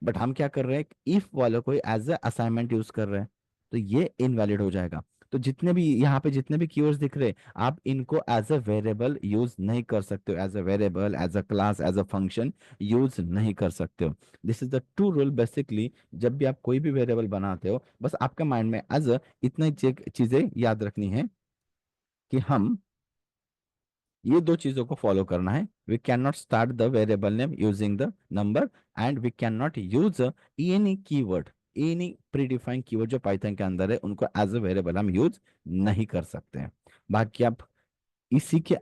बट हम क्या कर रहे हैं, इफ वालों को एज ए असाइनमेंट यूज कर रहे हैं, तो ये इनवैलिड हो जाएगा। तो जितने भी यहाँ पे जितने भी कीवर्ड्स दिख रहे हैं, आप इनको एज अ वेरिएबल यूज नहीं कर सकते हो, as a variable, as a class, as a function use नहीं कर सकते हो। This is the two rule basically. जब भी आप कोई भी वेरिएबल बनाते हो, बस आपके माइंड में एज इतना ही चीजें याद रखनी है कि हम ये दो चीजों को फॉलो करना है। We can not start the variable name using the number, and we can not use any keyword, any predefined keyword जो पाइथन के अंदर है उनको एज अ वेरिएबल हम यूज नहीं कर सकते हैं। बाकी आप इसी के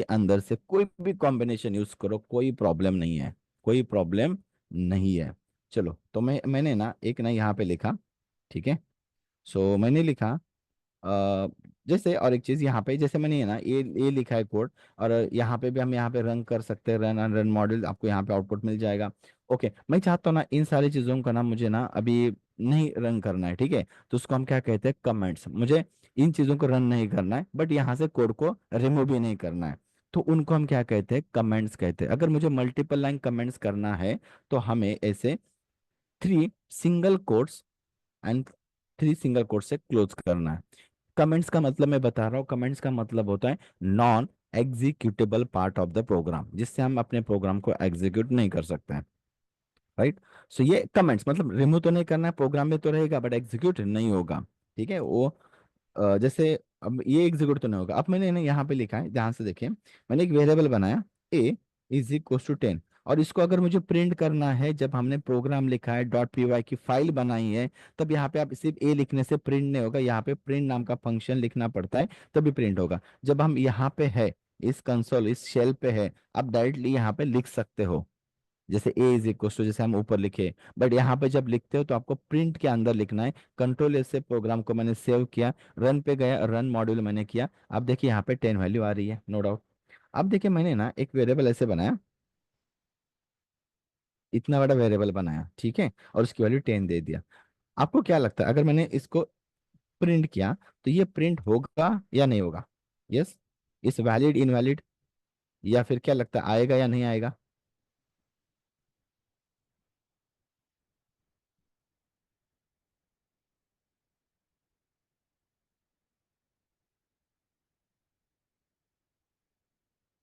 अंदर से कोई भी कॉम्बिनेशन यूज करो, कोई प्रॉब्लम नहीं है, कोई प्रॉब्लम नहीं है। चलो, तो मैंने ना एक ना यहाँ पे लिखा, ठीक है। सो मैंने लिखा अ, जैसे, और एक चीज यहाँ पे जैसे मैंने ये ना ये लिखा है कोड, और यहाँ पे भी हम यहाँ पे रन कर सकते हैं, रन रन मॉडल, आपको यहाँ पे आउटपुट मिल जाएगा। ओके, मैं चाहता हूँ ना इन सारी चीजों का ना मुझे ना अभी नहीं रन करना है, ठीक है। तो उसको हम क्या कहते हैं, कमेंट्स। मुझे इन चीजों को रन नहीं करना है, बट यहाँ से कोड को रिमूव भी नहीं करना है, तो उनको हम क्या कहते हैं, कमेंट्स कहते हैं। अगर मुझे मल्टीपल लाइन कमेंट्स करना है, तो हमें ऐसे three single quotes and three single quotes से क्लोज करना है। कमेंट्स का मतलब मैं बता रहा हूँ, कमेंट्स का मतलब होता है non executable part of the program, जिससे हम अपने प्रोग्राम को एग्जीक्यूट नहीं कर सकते हैं। राइट। सो ये कमेंट्स मतलब रिमूव तो नहीं करना है, प्रोग्राम में तो रहेगा बट एग्जीक्यूट नहीं होगा। ठीक है वो जैसे अब ये एग्जीक्यूट तो नहीं होगा। अब मैंने ना यहाँ पे लिखा है, ध्यान से देखिए, मैंने एक वेरिएबल बनाया ए इज इक्वल टू 10, और इसको अगर मुझे प्रिंट करना है, जब हमने प्रोग्राम लिखा है डॉट पी वाई की फाइल बनाई है, तब यहाँ पे आप सिर्फ ए लिखने से प्रिंट नहीं होगा, यहाँ पे प्रिंट नाम का फंक्शन लिखना पड़ता है, तभी प्रिंट होगा। जब हम यहाँ पे है, इस कंसोल इस शेल पे है, आप डायरेक्टली यहाँ पे लिख सकते हो, जैसे ए इज इक्वल टू जैसे हम ऊपर लिखे। बट यहाँ पे जब लिखते हो तो आपको प्रिंट के अंदर लिखना है। कंट्रोल से प्रोग्राम को मैंने सेव किया, रन पे गया, रन मॉड्यूल मैंने किया। अब देखिए यहाँ पे 10 वैल्यू आ रही है, नो डाउट। अब देखिए मैंने ना एक वेरिएबल ऐसे बनाया, इतना बड़ा वेरिएबल बनाया, ठीक है, और उसकी वैल्यू 10 दे दिया। आपको क्या लगता है अगर मैंने इसको प्रिंट किया तो ये प्रिंट होगा या नहीं होगा? यस, इस वैलिड इनवैलिड, या फिर क्या लगता है आएगा या नहीं आएगा?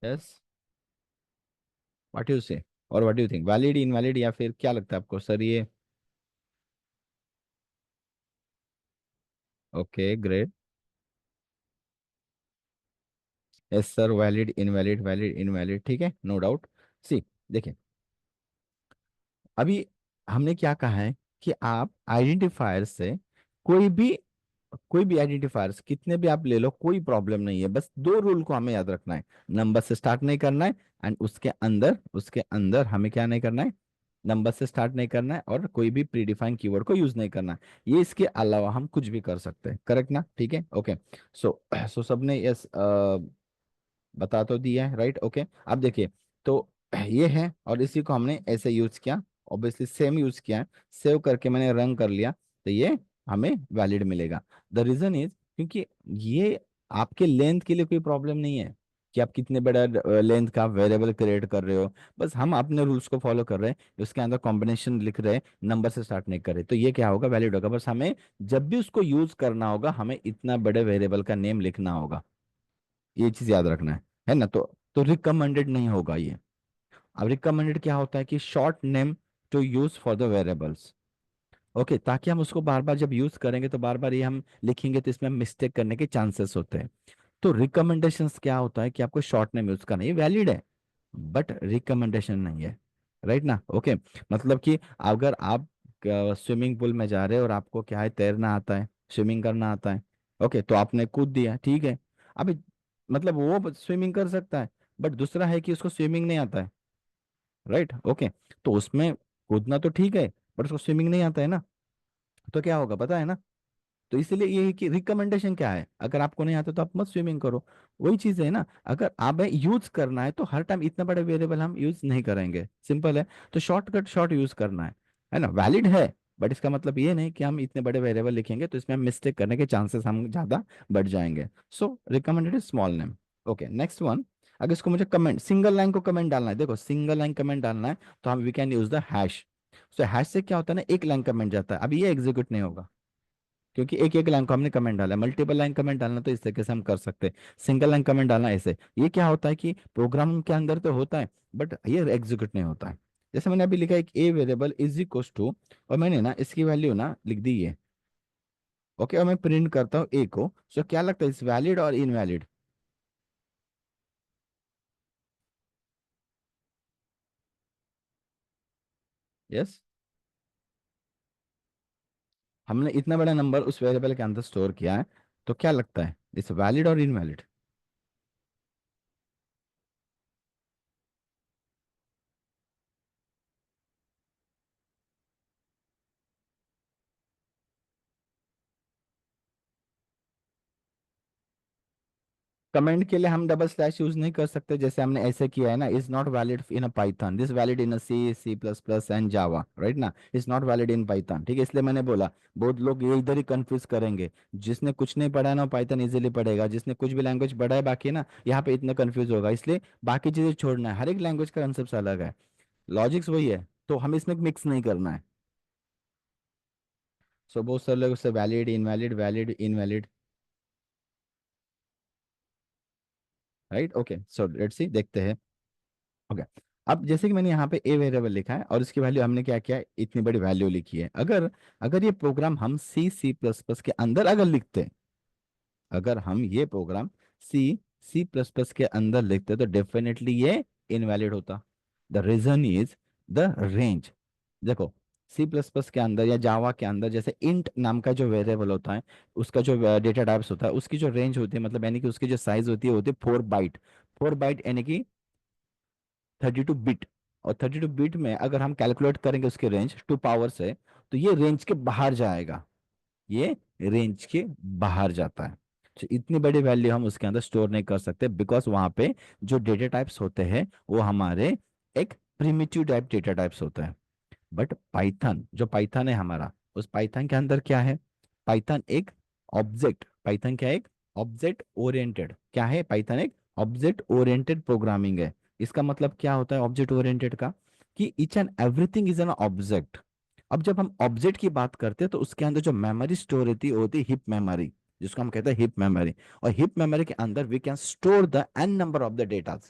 यस, व्हाट यू से, और what you think, valid invalid, या फिर क्या लगता है आपको सर ये? Okay great. Yes sir, valid invalid valid invalid, ठीक है, नो डाउट। सी, देखिए, अभी हमने क्या कहा है कि आप आइडेंटिफायर से कोई भी कोई भी आइडेंटिफायर्स कितने भी आप ले लो, कोई प्रॉब्लम नहीं है, बस दो रूल को हमें याद रखना है। नंबर से स्टार्ट नहीं करना है, एंड उसके अंदर हमें क्या नहीं करना है, नंबर से स्टार्ट नहीं करना है, और कोई भी प्रीडिफाइंड कीवर्ड को यूज नहीं करना है। ये इसके अलावा हम कुछ भी कर सकते हैं, करेक्ट ना? ठीक है, ओके। सो सो सबने यस बता तो दिया है, राइट, ओके। अब देखिए, तो ये है, और इसी को हमने ऐसे यूज किया, ऑब्वियसली सेम यूज किया है, सेव करके मैंने रन कर लिया, तो ये हमें वैलिड मिलेगा। द रीजन इज क्योंकि ये आपके लेंथ के लिए कोई प्रॉब्लम नहीं है कि आप कितने बड़ा लेंथ का वेरिएबल क्रिएट कर रहे हो। बस हम अपने रूल्स को फॉलो कर रहे हैं, उसके अंदर कॉम्बिनेशन लिख रहे हैं, नंबर से स्टार्ट नहीं कर रहे, तो ये क्या होगा, वैलिड होगा। बस हमें जब भी उसको यूज करना होगा, हमें इतना बड़े वेरिएबल का नेम लिखना होगा, ये चीज याद रखना है ना? तो रिकमेंडेड नहीं होगा ये। अब रिकमेंडेड क्या होता है कि short name to use for the variables, okay, ताकि हम उसको बार बार जब यूज करेंगे तो बार बार ये हम लिखेंगे तो इसमें मिस्टेक करने के चांसेस होते हैं। तो रिकमेंडेशंस क्या होता है कि आपको शॉर्ट नेम यूज करना है, ये वैलिड है बट रिकमेंडेशन नहीं है, राइट ना? ओके, मतलब कि अगर आप स्विमिंग पूल में जा रहे हो और आपको क्या है, तैरना आता है, स्विमिंग करना आता है, ओके, तो आपने कूद दिया, ठीक है। अभी मतलब वो स्विमिंग कर सकता है, बट दूसरा है कि उसको स्विमिंग नहीं आता है, राइट, ओके। तो उसमें कूदना तो ठीक है, बट उसको स्विमिंग नहीं आता है ना, तो क्या होगा पता है ना? तो इसलिए ये है कि रिकमेंडेशन क्या है, अगर आपको नहीं आता तो आप मत स्विमिंग करो। वही चीज है ना, अगर आप यूज करना है तो हर टाइम इतना बड़ा वेरिएबल हम यूज नहीं करेंगे, सिंपल है। तो शॉर्टकट शॉर्ट यूज करना है ना? वैलिड है, बट इसका मतलब ये नहीं कि हम इतने बड़े वेरिएबल लिखेंगे तो इसमें हम मिस्टेक करने के चांसेस हम ज्यादा बढ़ जाएंगे। So recommended is small name. Okay, next one. अगर इसको मुझे कमेंट, सिंगल लाइन को कमेंट डालना है, देखो सिंगल लाइन कमेंट डालना है, तो हम we can use the hash. So hash से क्या होता है ना, एक लाइन कमेंट जाता है, अब ये एग्जीक्यूट नहीं होगा, क्योंकि एक एक लाइन को हमने कमेंट डाला है। मल्टीपल लाइन कमेंट डालना तो इस तरीके से हम कर सकते हैं, सिंगल लाइन कमेंट डालना ऐसे, ये क्या होता है कि प्रोग्राम के अंदर तो होता है बट ये एग्जीक्यूट नहीं होता है। जैसे मैंने अभी लिखा है कि A variable is equal to, और मैंने ना इसकी वैल्यू ना लिख दी है, ओके, और मैं प्रिंट करता हूँ ए को, सो क्या लगता है इस वैलिड और इनवैलिड? यस, हमने इतना बड़ा नंबर उस वेरिएबल के अंदर स्टोर किया है, तो क्या लगता है इस वैलिड और इनवैलिड? कमेंट के लिए हम डबल स्लैश यूज नहीं कर सकते, जैसे हमने ऐसे किया है ना, is not valid in a Python, this valid in a C, C plus plus and Java, right ना? Is not valid in Python, ठीक है, इसलिए मैंने बोला। बहुत लोग ये इधर ही कंफ्यूज करेंगे, जिसने कुछ नहीं पढ़ा है ना पाइथन इजीली पढ़ेगा, जिसने कुछ भी लैंग्वेज पढ़ा है बाकी है ना, यहाँ पे इतना कंफ्यूज होगा, इसलिए बाकी चीजें छोड़ना है, हर एक लैंग्वेज का कंसेप्ट अलग है, लॉजिक्स वही है, तो हमें इसमें मिक्स नहीं करना है। सो बहुत सारे लोग उससे valid invalid valid invalid, right. Okay, so let's सी, देखते हैं। ओके, अब जैसे कि मैंने यहाँ पे ए वेरिएबल लिखा है और इसकी वैल्यू हमने क्या किया है, इतनी बड़ी वैल्यू लिखी है। अगर अगर ये प्रोग्राम हम सी प्लस प्लस के अंदर अगर लिखते, अगर हम ये प्रोग्राम सी प्लस प्लस के अंदर लिखते तो डेफिनेटली ये इनवैलिड होता। The reason is the range. देखो, सी प्लस प्लस के अंदर या जावा के अंदर जैसे इंट नाम का जो वेरिएबल होता है, उसका जो डेटा टाइप्स होता है, उसकी जो रेंज होती है, मतलब यानी कि उसकी जो साइज होती है, वो होती है 4 बाइट। 4 बाइट यानी कि 32 बिट। और 32 बिट में अगर हम कैलकुलेट करेंगे उसकी रेंज टू पावर से, तो ये रेंज के बाहर जाएगा, ये रेंज के बाहर जाता है। तो इतनी बड़ी वैल्यू हम उसके अंदर स्टोर नहीं कर सकते, बिकॉज वहां पे जो डेटा टाइप्स होते हैं वो हमारे एक प्रिमिटिव टाइप डेटा टाइप्स होते हैं। बट पाइथन, जो पाइथन है हमारा, उस पाइथन के अंदर क्या है, पाइथन एक ऑब्जेक्ट, पाइथन क्या है, एक ऑब्जेक्ट ओरिएंटेड, क्या है पाइथन, एक ऑब्जेक्ट ओरिएंटेड प्रोग्रामिंग है। इसका मतलब क्या होता है ऑब्जेक्ट ओरिएंटेड का, कि each and everything is an object. अब जब हम ऑब्जेक्ट की बात करते हैं तो उसके अंदर जो मेमोरी स्टोर होती है वो होती है हिप मेमोरी, जिसको हम कहते हैं हिप मेमोरी। और हिप मेमोरी के अंदर we can store the N number of the data.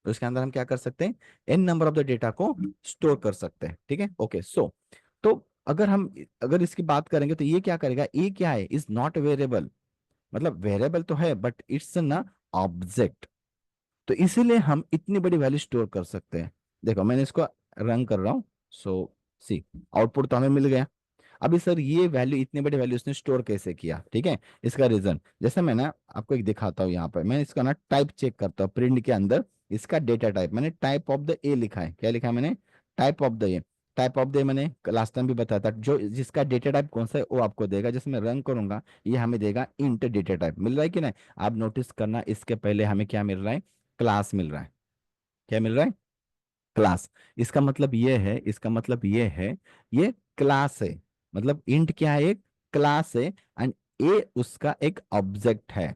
तो इसके अंदर हम क्या कर सकते हैं, N number of the data को स्टोर कर सकते हैं। ठीक है, ओके। सो तो अगर हम, अगर इसकी बात करेंगे तो ये क्या करेगा, ये क्या है, इज नॉट वेरिएबल। मतलब वेरिएबल तो है बट इट्स ना ऑब्जेक्ट। तो इसीलिए हम इतनी बड़ी वैल्यू स्टोर कर सकते हैं। देखो मैंने इसको रन कर रहा हूँ। सो सी, आउटपुट तो हमें मिल गया। अभी सर ये वैल्यू, इतने बड़े वैल्यू उसने स्टोर कैसे किया, ठीक है, इसका रीजन जैसे मैं ना आपको एक दिखाता हूँ। यहाँ पर मैं इसका ना टाइप चेक करता हूँ प्रिंट के अंदर। इसका डेटा टाइप मैंने टाइप ऑफ द ए लिखा है, क्या लिखा है मैंने, type of the A. Type of the मैंने लास्ट टाइम भी बताया था, जो जिसका डेटा टाइप कौन सा है वो आपको देगा। जैसे मैं रन करूंगा ये हमें देगा इंट डेटा टाइप, मिल रहा है कि नहीं। आप नोटिस करना इसके पहले हमें क्या मिल रहा है, क्लास मिल रहा है। क्या मिल रहा है, क्लास। इसका मतलब ये है, इसका मतलब ये है, ये क्लास है। मतलब इंट क्या है, एक क्लास है, एंड ए उसका एक ऑब्जेक्ट है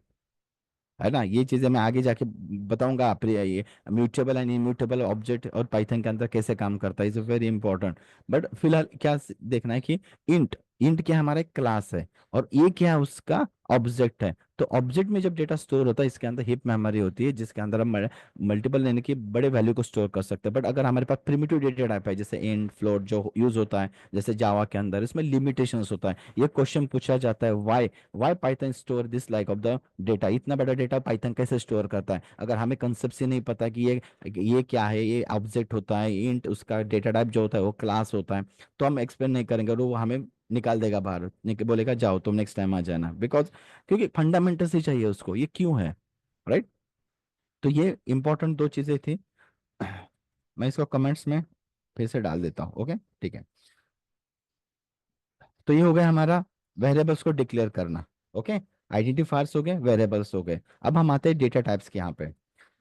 ना। ये चीजें मैं आगे जाके बताऊंगा। आप ये म्यूटेबल एंड इम्यूटेबल ऑब्जेक्ट और पाइथन के अंदर कैसे काम करता है, इज वेरी इंपॉर्टेंट। बट फिलहाल क्या देखना है कि इंट, इंट क्या हमारा एक क्लास है और ये क्या है उसका ऑब्जेक्ट है। तो ऑब्जेक्ट में जब डेटा स्टोर होता है इसके अंदर हिप मेमोरी होती है, जिसके अंदर हम मल्टीपल यानी कि बड़े वैल्यू को स्टोर कर सकते हैं। बट अगर हमारे पास प्रिमिटिव डेटा टाइप है जैसे इंट फ्लोट जो यूज होता है जैसे जावा के अंदर, इसमें लिमिटेशंस होता है। ये क्वेश्चन पूछा जाता है, why Python store this like of the data, इतना बड़ा डेटा पाइथन कैसे स्टोर करता है। अगर हमें कंसेप्ट से नहीं पता कि ये क्या है, ये ऑब्जेक्ट होता है, इंट उसका डेटा टाइप जो होता है वो क्लास होता है, तो हम एक्सप्लेन नहीं करेंगे और वो हमें निकाल देगा बाहर, बोलेगा जाओ तुम नेक्स्ट टाइम आ जाना। बिकॉज क्योंकि फंडामेंटल्स ही चाहिए उसको, ये क्यों है, राइट। तो ये इंपॉर्टेंट दो चीजें थी। मैं इसको कमेंट्स में फिर से डाल देता हूँ, ओके, ठीक है। तो ये हो गया हमारा वेरिएबल्स को डिक्लेयर करना। ओके, आइडेंटिफायर्स हो गए, वेरिएबल्स हो गए। अब हम आते हैं डेटा टाइप्स के यहाँ पे।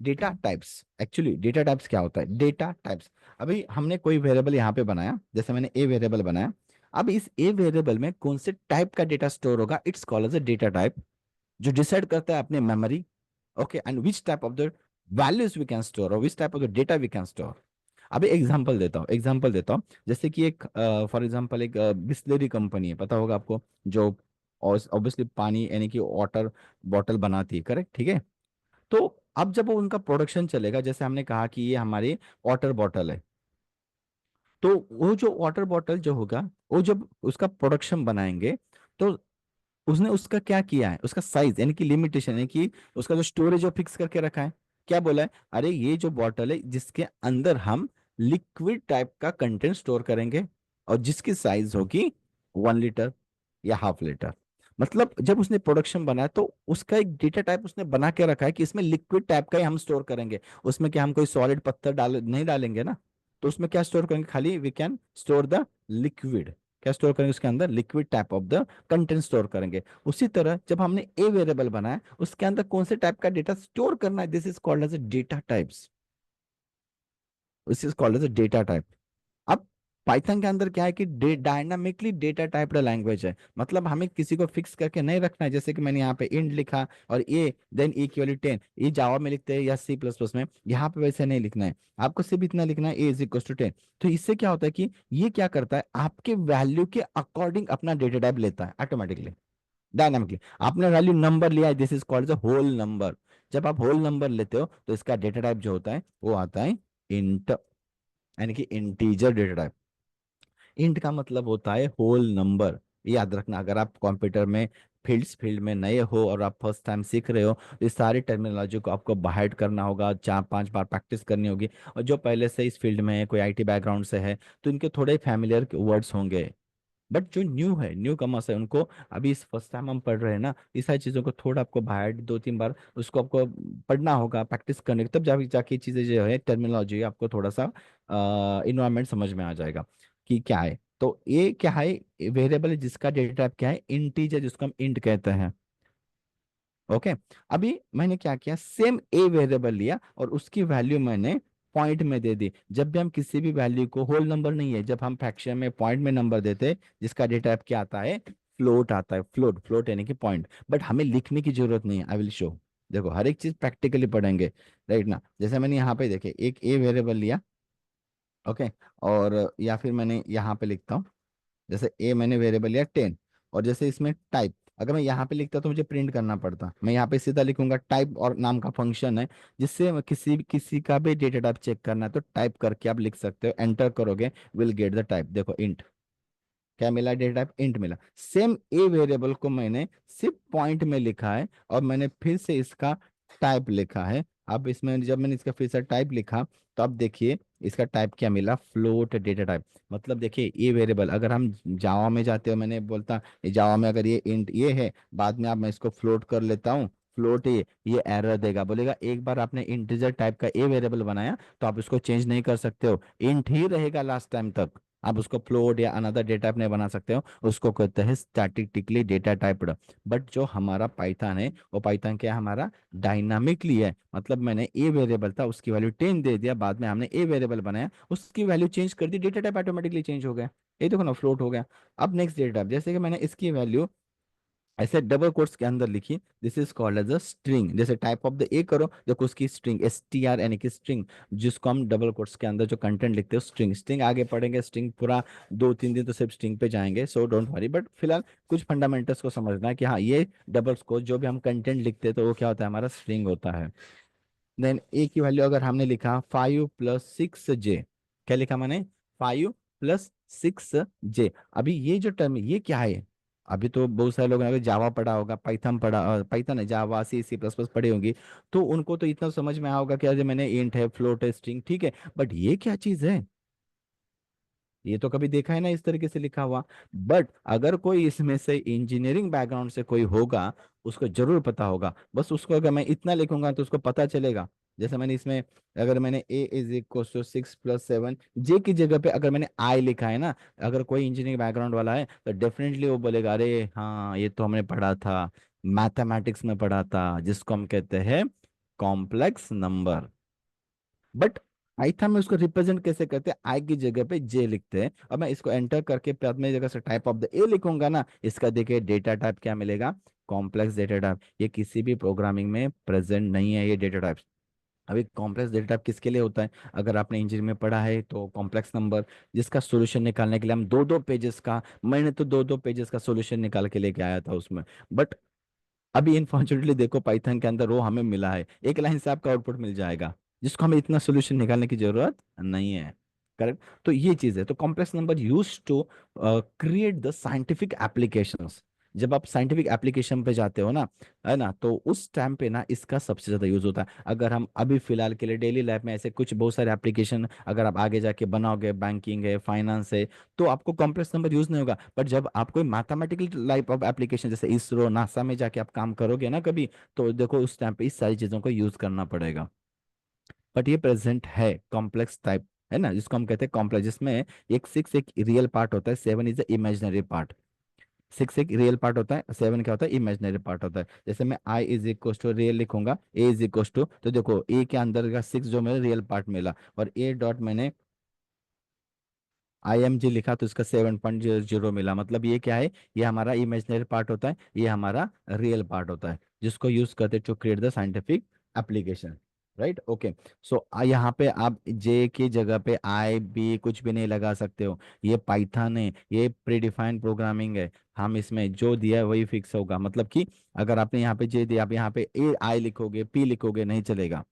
Data types, actually data types क्या होता है, डेटा टाइप्स। अभी हमने कोई वेरिएबल यहाँ पे बनाया, जैसे मैंने ए वेरिएबल बनाया। अब इस ए वेरिएबल में कौन से टाइप का डेटा स्टोर होगा, it's called as a data type, जो डिसाइड करता है अपने memory. Okay, and which type of the values we can store और which type of the data we can store. अभी एग्जांपल देता हूँ, एग्जांपल देता हूँ। जैसे कि एक फॉर एग्जांपल एक बिस्लेरी कंपनी है, पता होगा आपको, जो ऑब्वियसली पानी यानी कि वाटर बॉटल बनाती है, करेक्ट, ठीक है। तो अब जब वो उनका प्रोडक्शन चलेगा, जैसे हमने कहा कि ये हमारी वाटर बॉटल है, तो वो जो वाटर बॉटल जो होगा, वो जब उसका प्रोडक्शन बनाएंगे, तो उसने उसका क्या किया है, उसका साइज यानी कि लिमिटेशन है कि उसका जो स्टोरेज जो फिक्स करके रखा है। क्या बोला है, अरे ये जो बॉटल है जिसके अंदर हम लिक्विड टाइप का कंटेंट स्टोर करेंगे और जिसकी साइज होगी 1 लीटर या हाफ लीटर। मतलब जब उसने प्रोडक्शन बनाया तो उसका एक डेटा टाइप उसने बना के रखा है कि इसमें लिक्विड टाइप का ही हम स्टोर करेंगे। उसमें क्या हम कोई सॉलिड पत्थर डाल नहीं डालेंगे ना। तो उसमें क्या स्टोर करेंगे, खाली we can store the liquid. क्या स्टोर करेंगे उसके अंदर, liquid type of the content store करेंगे। उसी तरह जब हमने ए वेरिएबल बनाया उसके अंदर कौन से टाइप का डेटा स्टोर करना है, this is called as data types, this is called as data type. अब पाइथन के अंदर क्या है कि डायनामिकली डेटा टाइप्ड लैंग्वेज है। मतलब हमें किसी को फिक्स करके नहीं रखना है, जैसे कि मैंने यहाँ पे इंट लिखा और ए देन ए इक्वल 10, ये जावा में लिखते हैं या सी प्लस प्लस में, यहाँ पे वैसे नहीं लिखना है। आपको सिर्फ इतना लिखना है ए इज इक्वल टू 10। तो इससे क्या होता है कि ये क्या करता है, आपके वैल्यू के अकॉर्डिंग अपना डेटा टाइप लेता है ऑटोमेटिकली, डायनामिकली। आपने वैल्यू नंबर लिया है, this is called whole number. जब आप होल नंबर लेते हो तो इसका डेटा टाइप जो होता है वो आता है इंट, यानी कि इंटीजर डेटा टाइप। इंट का मतलब होता है होल नंबर। याद रखना, अगर आप कंप्यूटर में फील्ड में नए हो और आप फर्स्ट टाइम सीख रहे हो तो इस सारी टर्मिनोलॉजी को आपको बाहर करना होगा, 4-5 बार प्रैक्टिस करनी होगी। और जो पहले से इस फील्ड में है, कोई आईटी बैकग्राउंड से है, तो इनके थोड़े फैमिलियर वर्ड्स होंगे। बट जो न्यू है, न्यू कमर्स है, उनको अभी इस फर्स्ट टाइम हम पढ़ रहे हैं ना, इस सारी चीज़ों को थोड़ा आपको बाहर 2-3 बार उसको आपको पढ़ना होगा, प्रैक्टिस करने तब जाके जाके ये चीज़ें जो है टर्मिनोलॉजी आपको थोड़ा सा इन्वायरमेंट समझ में आ जाएगा कि क्या है। तो ये क्या है, वेरिएबल है जिसका डेटा टाइप क्या है, इंटीजर, जिसको हम इंट कहते हैं। ओके। अभी मैंने क्या किया, सेम ए वेरिएबल लिया और उसकी वैल्यू मैंने पॉइंट में दे दी। जब भी हम किसी भी वैल्यू को, होल नंबर नहीं है, जब हम फ्रैक्शन में पॉइंट में नंबर देते हैं, जिसका डेटा टाइप क्या आता है, फ्लोट आता है। फ्लोट, फ्लोट यानी कि पॉइंट। बट हमें लिखने की जरूरत नहीं है, आई विल शो। देखो हर एक चीज प्रैक्टिकली पढ़ेंगे, राइट ना। जैसे मैंने यहाँ पे देखे एक ए वेरिएबल लिया, ओके, और या फिर मैंने यहाँ पे लिखता हूँ, जैसे ए मैंने वेरिएबल लिया 10, और जैसे इसमें टाइप, अगर मैं यहाँ पे लिखता तो मुझे प्रिंट करना पड़ता, मैं यहाँ पे सीधा लिखूंगा टाइप और नाम का फंक्शन है, जिससे किसी किसी का भी डेटा टाइप चेक करना है तो टाइप करके आप लिख सकते हो, एंटर करोगे, विल गेट द टाइप। देखो इंट क्या मिला, डेटा टाइप इंट मिला। सेम ए वेरिएबल को मैंने सिर्फ पॉइंट में लिखा है और मैंने फिर से इसका टाइप लिखा है। अब इसमें जब मैंने इसका फिर से टाइप लिखा, तो अब देखिए इसका टाइप क्या मिला, फ्लोट डेटा टाइप। मतलब देखिए ए वेरिएबल, अगर हम जावा में जाते हो, मैंने बोलता जावा में अगर ये इंट ये है, बाद में आप मैं इसको फ्लोट कर लेता हूँ, फ्लोट ये एरर देगा, बोलेगा एक बार आपने इंटीजर टाइप का ए वेरिएबल बनाया तो आप इसको चेंज नहीं कर सकते हो, इंट ही रहेगा लास्ट टाइम तक। आप उसको फ्लोट या अनदर डेटा टाइप नहीं बना सकते हो, उसको कहते हैं स्टैटिस्टिकली डेटा टाइप्ड। बट जो हमारा पाइथन है, वो पाइथन क्या है हमारा, डायनामिकली है। मतलब मैंने ए वेरिएबल था, उसकी वैल्यू 10 दे दिया, बाद में हमने ए वेरिएबल बनाया, उसकी वैल्यू चेंज कर दी, डेटा टाइप ऑटोमेटिकली चेंज हो गया। ये देखो ना, फ्लोट हो गया। अब नेक्स्ट डेटा टाइप, जैसे कि मैंने इसकी वैल्यू ऐसे डबल कोट्स के अंदर लिखी, this is called as a string. जैसे टाइप ऑफ द ए करो, देखो उसकी स्ट्रिंग, STR यानी कि स्ट्रिंग, जिसको हम डबल कोट्स के अंदर जो कंटेंट लिखते हो स्ट्रिंग। स्ट्रिंग आगे पढ़ेंगे, स्ट्रिंग पूरा 2-3 दिन तो सिर्फ स्ट्रिंग पे जाएंगे, सो डोंट वरी। बट फिलहाल कुछ फंडामेंटल्स को समझना है कि हाँ, ये डबल कोट जो भी हम कंटेंट लिखते हैं तो वो क्या होता है, हमारा स्ट्रिंग होता है। देन ए की वैल्यू अगर हमने लिखा 5 + 6 J, क्या लिखा मैंने, 5 + 6 J। अभी ये जो टर्म है ये क्या है, अभी तो बहुत सारे लोगों ने अगर जावा पढ़ा होगा, पाइथन पढ़ा, पाइथन है, जावा, C++ पढ़ी होंगी, तो उनको तो इतना समझ में आओगा कि अरे मैंने इंट है, फ्लोट है, स्ट्रिंग, ठीक है, बट ये क्या चीज है, ये तो कभी देखा है ना इस तरीके से लिखा हुआ। बट अगर कोई इसमें से इंजीनियरिंग बैकग्राउंड से कोई होगा, उसको जरूर पता होगा। बस उसको अगर मैं इतना लिखूंगा तो उसको पता चलेगा। जैसे मैंने इसमें, अगर मैंने A = 6 + 7, जे की जगह पे अगर मैंने आई लिखा है ना, अगर कोई इंजीनियरिंग बैकग्राउंड वाला है तो डेफिनेटली वो बोलेगा अरे हाँ, ये तो हमने पढ़ा था, मैथमेटिक्स में पढ़ा था, जिसको हम कहते हैं कॉम्प्लेक्स नंबर। बट पाइथन में उसको रिप्रेजेंट कैसे करते हैं, आई की जगह पे जे लिखते हैं। और मैं इसको एंटर करके बाद में जगह से टाइप ऑफ द ए लिखूंगा ना, इसका देखिए डेटा टाइप क्या मिलेगा, कॉम्प्लेक्स डेटा टाइप। ये किसी भी प्रोग्रामिंग में प्रेजेंट नहीं है ये डेटा टाइप। अभी कॉम्प्लेक्स डेटा टाइप किसके लिए होता है, अगर आपने इंजीनियरिंग में पढ़ा है तो कॉम्प्लेक्स नंबर, जिसका सॉल्यूशन निकालने के लिए हम 2-2 पेजेस का, मैंने तो 2-2 पेजेस का सॉल्यूशन निकाल के लेके आया था उसमें। बट अभी अनफॉर्चुनेटली देखो पाइथन के अंदर वो हमें मिला है, एक लाइन से आपका आउटपुट मिल जाएगा, जिसको हमें इतना सोल्यूशन निकालने की जरूरत नहीं है। करेक्ट। तो ये चीज है, तो complex number use to create the scientific applications. जब आप साइंटिफिक एप्लीकेशन पे जाते हो ना, है ना, तो उस टाइम पे ना इसका सबसे ज्यादा यूज होता है। अगर हम अभी फिलहाल के लिए डेली लाइफ में ऐसे कुछ बहुत सारे एप्लीकेशन अगर आप आगे जाके बनाओगे, बैंकिंग है, फाइनेंस है, तो आपको कॉम्प्लेक्स नंबर यूज नहीं होगा। बट जब आप कोई मैथमेटिकल टाइप ऑफ एप्लीकेशन जैसे इसरो, नासा में जाके आप काम करोगे ना कभी, तो देखो उस टाइम पे इस सारी चीजों को यूज करना पड़ेगा। बट ये प्रेजेंट है कॉम्प्लेक्स टाइप, है ना, जिसको हम कहते हैं कॉम्प्लेक्स, जिसमें एक 6 एक रियल पार्ट होता है, 7 इज द इमेजिनरी पार्ट। 6 एक रियल पार्ट होता है, 7 क्या होता है, इमेजिनरी पार्ट होता है। जैसे मैं I = रियल लिखूंगा, A = तो देखो ए के अंदर का 6 जो मेरा रियल पार्ट मिला, और ए डॉट मैंने IMG लिखा तो इसका 7.00 मिला। मतलब ये क्या है, ये हमारा इमेजिनरी पार्ट होता है, ये हमारा रियल पार्ट होता है, जिसको यूज करते to create the scientific application. Right, okay. So यहाँ पे आप जे की जगह पे आई बी कुछ भी नहीं लगा सकते हो। ये पाइथन है, ये प्रीडिफाइंड प्रोग्रामिंग है। हम इसमें जो दिया है वही फिक्स होगा, मतलब कि अगर आपने यहाँ पे जे दिया, आप यहाँ पे ए आई लिखोगे, पी लिखोगे, नहीं चलेगा,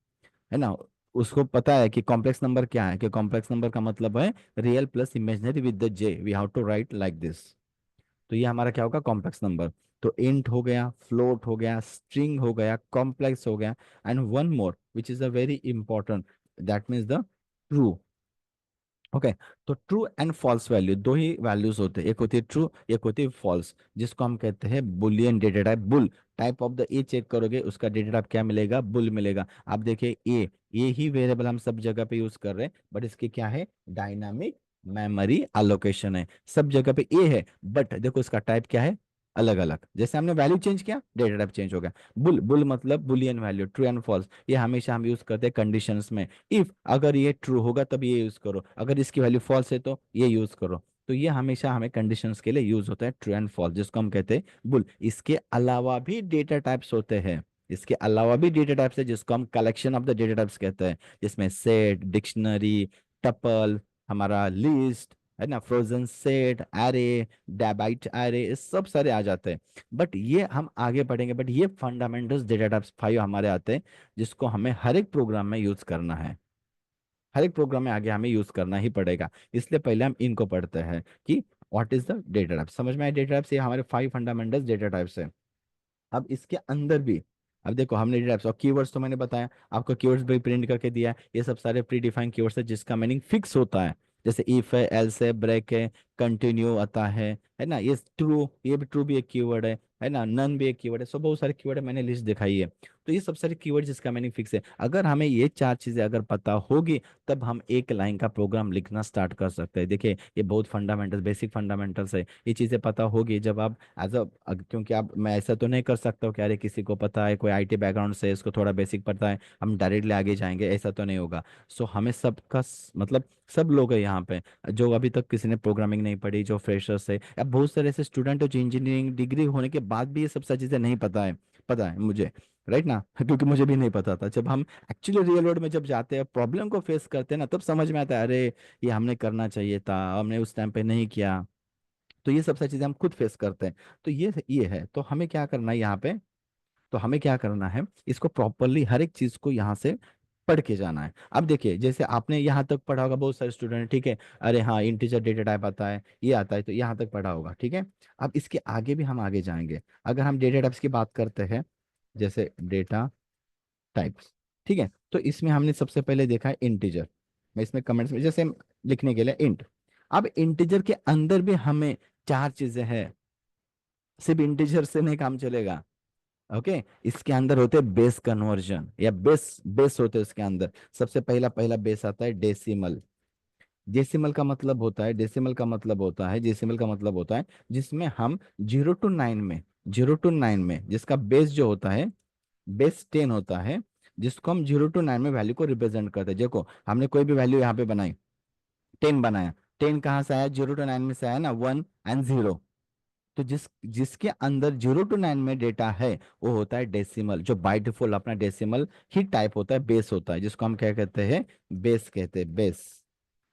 है ना। उसको पता है कि कॉम्प्लेक्स नंबर क्या है, कि कॉम्प्लेक्स नंबर का मतलब है real plus imaginary with the J, we have to write like this. तो ये हमारा क्या होगा, कॉम्प्लेक्स नंबर। तो इंट हो गया, फ्लोट हो गया, स्ट्रिंग हो गया, कॉम्प्लेक्स हो गया, and one more which is a very important, that means the true. Okay. तो ट्रू एंड फॉल्स वैल्यू, दो ही वैल्यूज होते हैं, एक होती है ट्रू, एक होती है फॉल्स, जिसको हम कहते हैं Boolean data type, bool type of the A check करोगे, उसका डेटा टाइप क्या मिलेगा, बुल मिलेगा। आप देखिए ए ही वेरिएबल हम सब जगह पे यूज कर रहे हैं, बट इसके क्या है, डायनामिक मेमोरी अलोकेशन है। सब जगह पे ए है, बट देखो इसका टाइप क्या है, अलग अलग। जैसे हमने वैल्यू चेंज किया, डेटा टाइप चेंज हो गया। बुल बुल मतलब Boolean value, true and false, ये हमेशा हम यूज करते हैं कंडीशंस में। इफ अगर ये ट्रू होगा तब ये यूज करो, अगर इसकी वैल्यू फॉल्स है तो ये यूज करो। तो ये हमेशा हमें कंडीशंस के लिए यूज होता है, ट्रू एंड फॉल्स, जिसको हम कहते हैं बुल। इसके अलावा भी डेटा टाइप्स होते हैं, इसके अलावा भी डेटा टाइप्स है, जिसको हम collection of the data types कहते हैं, जिसमें सेट, डिक्शनरी, टपल, हमारा लिस्ट, है ना, फ्रोजन सेट, एरे, डाबाइट एरे, ये सब सारे आ जाते हैं। बट ये हम आगे पढ़ेंगे, बट ये फंडामेंटल्स डेटा टाइप्स 5 हमारे आते हैं, जिसको हमें हर एक प्रोग्राम में यूज करना है। हर एक प्रोग्राम में आगे हमें यूज करना ही पड़ेगा, इसलिए पहले हम इनको पढ़ते हैं कि what is the data type. समझ में आया, डेटा टाइप्स ये हमारे 5 फंडामेंटल्स डेटा टाइप्स है। अब इसके अंदर भी, अब देखो हमने डेटा टाइप्स और कीवर्ड्स तो मैंने बताया आपको, कीवर्ड्स भी प्रिंट करके दिया है, ये सब सारे प्री डिफाइंड कीवर्ड्स है जिसका मीनिंग फिक्स होता है। जैसे इफ है, एल्स है, ब्रेक है, कंटिन्यू आता है ना, ये ट्रू, ये भी ट्रू भी एक कीवर्ड है ना, नन भी एक कीवर्ड है। सो बहुत सारे कीवर्ड है, मैंने लिस्ट दिखाई है। तो ये सब सारे कीवर्ड जिसका मीनिंग फिक्स है, अगर हमें ये चार चीजें अगर पता होगी, तब हम एक लाइन का प्रोग्राम लिखना स्टार्ट कर सकते हैं। देखिए ये बहुत फंडामेंटल, बेसिक फंडामेंटल्स है, ये चीजें पता होगी जब आप एज अ, क्योंकि आप, मैं ऐसा तो नहीं कर सकता हूँ कि अरे किसी को पता है, कोई आईटी बैकग्राउंड से इसको थोड़ा बेसिक पता है, हम डायरेक्टली आगे जाएंगे, ऐसा तो नहीं होगा। सो हमें सबका मतलब सब लोग है यहाँ पे, जो अभी तक किसी ने प्रोग्रामिंग नहीं पढ़ी, जो फ्रेशर्स है, या बहुत सारे ऐसे स्टूडेंट है जो इंजीनियरिंग डिग्री होने के बाद भी ये सब सारी चीजें नहीं पता है। पता है मुझे, राइट ना क्योंकि मुझे भी नहीं पता था। जब हम एक्चुअली रियल वर्ल्ड में जब जाते हैं, प्रॉब्लम को फेस करते हैं ना, तब समझ में आता है अरे ये हमने करना चाहिए था, हमने उस टाइम पे नहीं किया। तो ये सब सारी चीजें हम खुद फेस करते हैं। तो ये है, तो हमें क्या करना है यहाँ पे, तो हमें क्या करना है, इसको प्रॉपरली हर एक चीज को यहाँ से पढ़ के जाना है। अब देखिए जैसे आपने यहाँ तक पढ़ा होगा, बहुत सारे स्टूडेंट, ठीक है, अरे हाँ इंटीजर डेटा टाइप आता है, ये आता है, तो यहाँ तक पढ़ा होगा, ठीक है। अब इसके आगे भी हम आगे जाएंगे। अगर हम डेटा टाइप्स की बात करते हैं, जैसे डेटा टाइप्स, ठीक है, तो इसमें हमने सबसे पहले देखा है इंटीजर। मैं इसमें कमेंट्स में जैसे लिखने के लिए इंट। अब इंटीजर के अंदर भी हमें चार चीजें हैं, सिर्फ इंटीजर से नहीं काम चलेगा। ओके, इसके अंदर होते हैं बेस कन्वर्जन, या बेस बेस होते हैं इसके अंदर। सबसे पहला पहला बेस आता है डेसिमल। डेसिमल का मतलब होता है, डेसिमल का मतलब होता है जिसमें हम 0 to 9 में, 0 to 9 में जिसका बेस जो होता है, बेस 10 होता है, जिसको हम 0 to 9 में वैल्यू को रिप्रेजेंट करते हैं। देखो हमने कोई भी वैल्यू यहाँ पे बनाई, 10 बनाया, 10 कहाँ से आया, 0 to 9 में से आया ना, 1 और 0। तो जिसके अंदर 0 to 9 में डेटा है, वो होता है डेसिमल, जो बाय डिफॉल्ट अपना डेसिमल ही टाइप होता है, बेस होता है, जिसको हम क्या कहते हैं, बेस कहते हैं, बेस।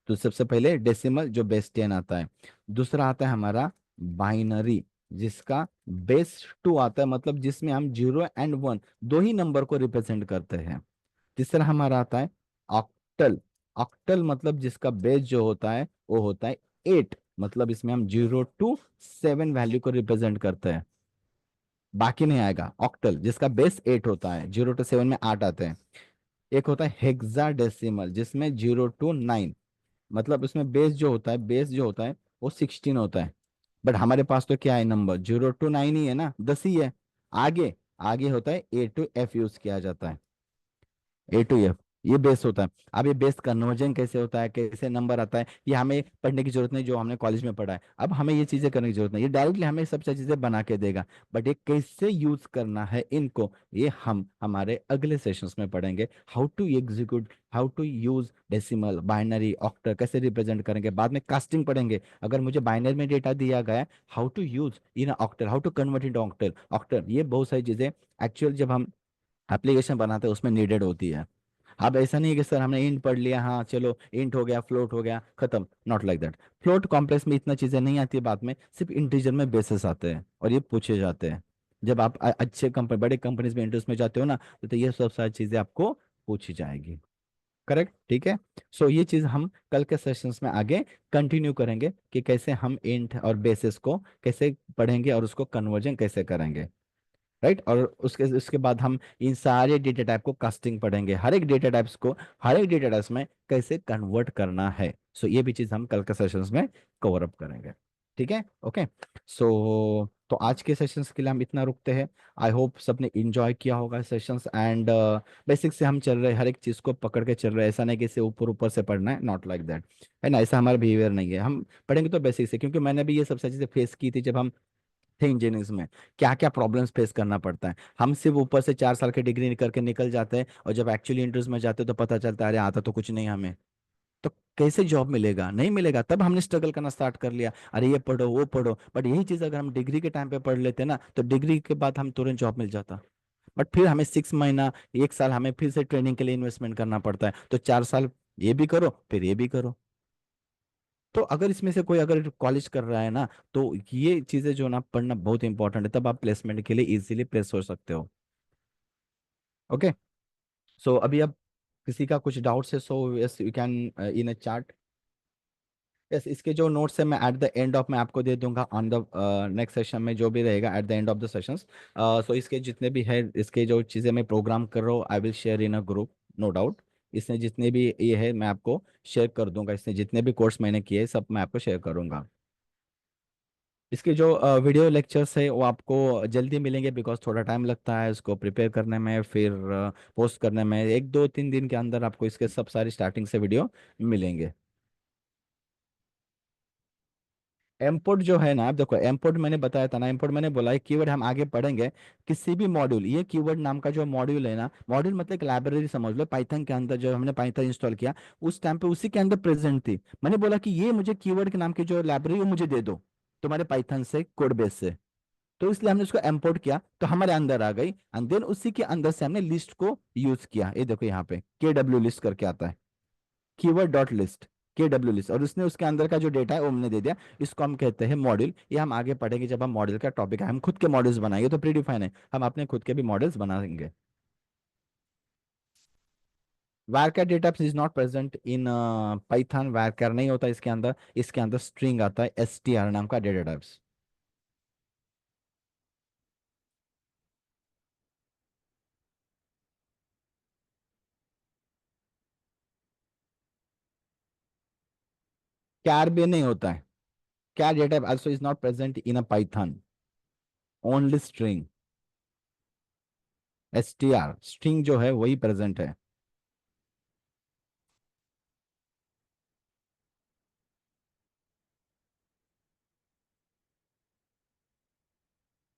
तो सबसे पहले डेसिमल जो बेस 10 आता है। दूसरा आता है हमारा बाइनरी, जिसका बेस 2 आता है, मतलब जिसमें हम 0 और 1 दो ही नंबर को रिप्रेजेंट करते हैं। तीसरा हमारा आता है ऑक्टल। ऑक्टल मतलब जिसका बेस जो होता है वो होता है 8, मतलब इसमें हम 0 to 7 वैल्यू को रिप्रेजेंट करते हैं, बाकी नहीं आएगा। ऑक्टल जिसका बेस 8 होता है, 0 to 7 में 8 आते हैं। एक होता है हेक्साडेसिमल, जिसमें 0 to 9, मतलब उसमें बेस जो होता है वो 16 होता है। बट हमारे पास तो क्या है, नंबर 0 to 9 ही है ना, 10 ही है। आगे आगे होता है A to F यूज किया जाता है, A to F, ये बेस होता है। अब ये बेस कन्वर्जन कैसे होता है, कैसे नंबर आता है, ये हमें पढ़ने की जरूरत नहीं, जो हमने कॉलेज में पढ़ा है। अब हमें ये चीजें करने की जरूरत नहीं, ये डायरेक्टली हमें सब चीजें बना के देगा। बट ये कैसे यूज करना है इनको, ये हम हमारे अगले सेशंस में पढ़ेंगे। How to execute, how to use decimal, binary, octal कैसे रिप्रेजेंट करेंगे, बाद में कास्टिंग पढ़ेंगे। अगर मुझे बाइनरी में डेटा दिया गया, how to use in octal, how to convert in octal, octal, ये बहुत सारी चीजें एक्चुअल जब हम एप्लीकेशन बनाते हैं उसमें नीडेड होती है। अब ऐसा नहीं है कि सर हमने इंट पढ़ लिया, हाँ चलो इंट हो गया, फ्लोट हो गया, खत्म, not like that. Float complex में इतना चीजें नहीं आती है बाद में, सिर्फ इंटीजर में बेसिस आते हैं और ये पूछे जाते हैं। जब आप अच्छे कंपनी, बड़े कंपनीज में इंटरेस्ट में जाते हो ना, तो ये सब सारी चीजें आपको पूछी जाएगी। करेक्ट, ठीक है। सो ये चीज हम कल के सेशंस में आगे कंटिन्यू करेंगे कि कैसे हम इंट और बेसिस को कैसे पढ़ेंगे और उसको कन्वर्जन कैसे करेंगे। राइट, और उसके उसके बाद हम इन सारे डेटा टाइप को कास्टिंग पढ़ेंगे, हर एक डेटा टाइप्स को, हर एक डेटा टाइप्स में कैसे कन्वर्ट करना है। सो ये भी चीज हम कल के सेशंस में कवर अप करेंगे। ठीक है, ओके। सो तो आज के सेशंस के लिए हम इतना रुकते हैं। आई होप सबने इंजॉय किया होगा सेशंस, एंड बेसिक से हम चल रहे हैं, हर एक चीज को पकड़ के चल रहे हैं, ऐसा नहीं कि इसे ऊपर ऊपर से पढ़ना है, नॉट लाइक दैट, है ना, ऐसा हमारा बिहेवियर नहीं है। हम पढ़ेंगे तो बेसिक से, क्योंकि मैंने भी ये सब चीजें फेस की थी जब हम थे इंजीनियरिंग में, क्या क्या प्रॉब्लम्स फेस करना पड़ता है। हम सिर्फ ऊपर से 4 साल की डिग्री करके निकल जाते हैं, और जब एक्चुअली इंटरेस्ट में जाते हैं तो पता चलता है अरे आता तो कुछ नहीं हमें, तो कैसे जॉब मिलेगा, नहीं मिलेगा। तब हमने स्ट्रगल करना स्टार्ट कर लिया, अरे ये पढ़ो वो पढ़ो, बट यही चीज अगर हम डिग्री के टाइम पे पढ़ लेते ना, तो डिग्री के बाद हम तुरंत जॉब मिल जाता। बट फिर हमें 6 महीना, 1 साल हमें फिर से ट्रेनिंग के लिए इन्वेस्टमेंट करना पड़ता है, तो 4 साल ये भी करो फिर ये भी करो। तो अगर इसमें से कोई अगर कॉलेज कर रहा है ना, तो ये चीजें जो ना पढ़ना बहुत इंपॉर्टेंट है, तब आप प्लेसमेंट के लिए इजीली प्लेस हो सकते हो। ओके। सो अभी अब किसी का कुछ डाउट्स है, so yes you can in a chart. Yes, इसके जो नोट्स है मैं एट द एंड ऑफ मैं आपको दे दूंगा ऑन द नेक्स्ट सेशन में, जो भी रहेगा at the end of the sessions. So इसके जितने भी है, इसके जो चीज़ें मैं प्रोग्राम कर रहा हूँ, I will share in a group, no doubt. इसने जितने भी ये है मैं आपको शेयर कर दूंगा, इसने जितने भी कोर्स मैंने किए सब मैं आपको शेयर करूंगा। इसके जो वीडियो लेक्चर्स है वो आपको जल्दी मिलेंगे, बिकॉज थोड़ा टाइम लगता है इसको प्रिपेयर करने में, फिर पोस्ट करने में, 1 2 3 दिन के अंदर आपको इसके सब सारी स्टार्टिंग से वीडियो मिलेंगे। एमपोर्ट जो है ना, आप देखो एमपोर्ट मैंने बताया था ना, एमपोर्ट मैंने बोला है कीवर्ड हम आगे पढ़ेंगे। किसी भी मॉड्यूल, ये कीवर्ड नाम का जो मॉड्यूल है ना, मॉड्यूल मतलब एक लाइब्रेरी समझ लो, पाइथन के अंदर जो हमने पाइथन इंस्टॉल किया उस टाइम पे उसी के अंदर प्रेजेंट थी। मैंने बोला कि ये मुझे कीवर्ड के नाम की जो लाइब्रेरी वो मुझे दे दो तुम्हारे पाइथन से कोड बेस से। तो इसलिए हमने उसको इंपोर्ट किया तो हमारे अंदर आ गई, एंड देन उसी के अंदर से हमने लिस्ट को यूज किया। ये देखो यहाँ पे KW लिस्ट करके आता है, keyword dot list, KW list, और उसने उसके अंदर का जो डेटा है वो हमने दे दिया। इसको हम कहते हैं मॉड्यूल। ये हम आगे पढ़ेंगे जब हम मॉडल का टॉपिक है, हम खुद के मॉडल्स बनाएंगे, तो प्री डिफाइन है, हम अपने खुद के भी मॉडल्स बनाएंगे। varchar data is not present in Python, varchar नहीं होता इसके अंदर, इसके अंदर स्ट्रिंग आता है str नाम का डेटा टाइप्स। कैर भी नहीं होता है, क्या data also is not present in a Python, only string. String जो है वही प्रेजेंट है।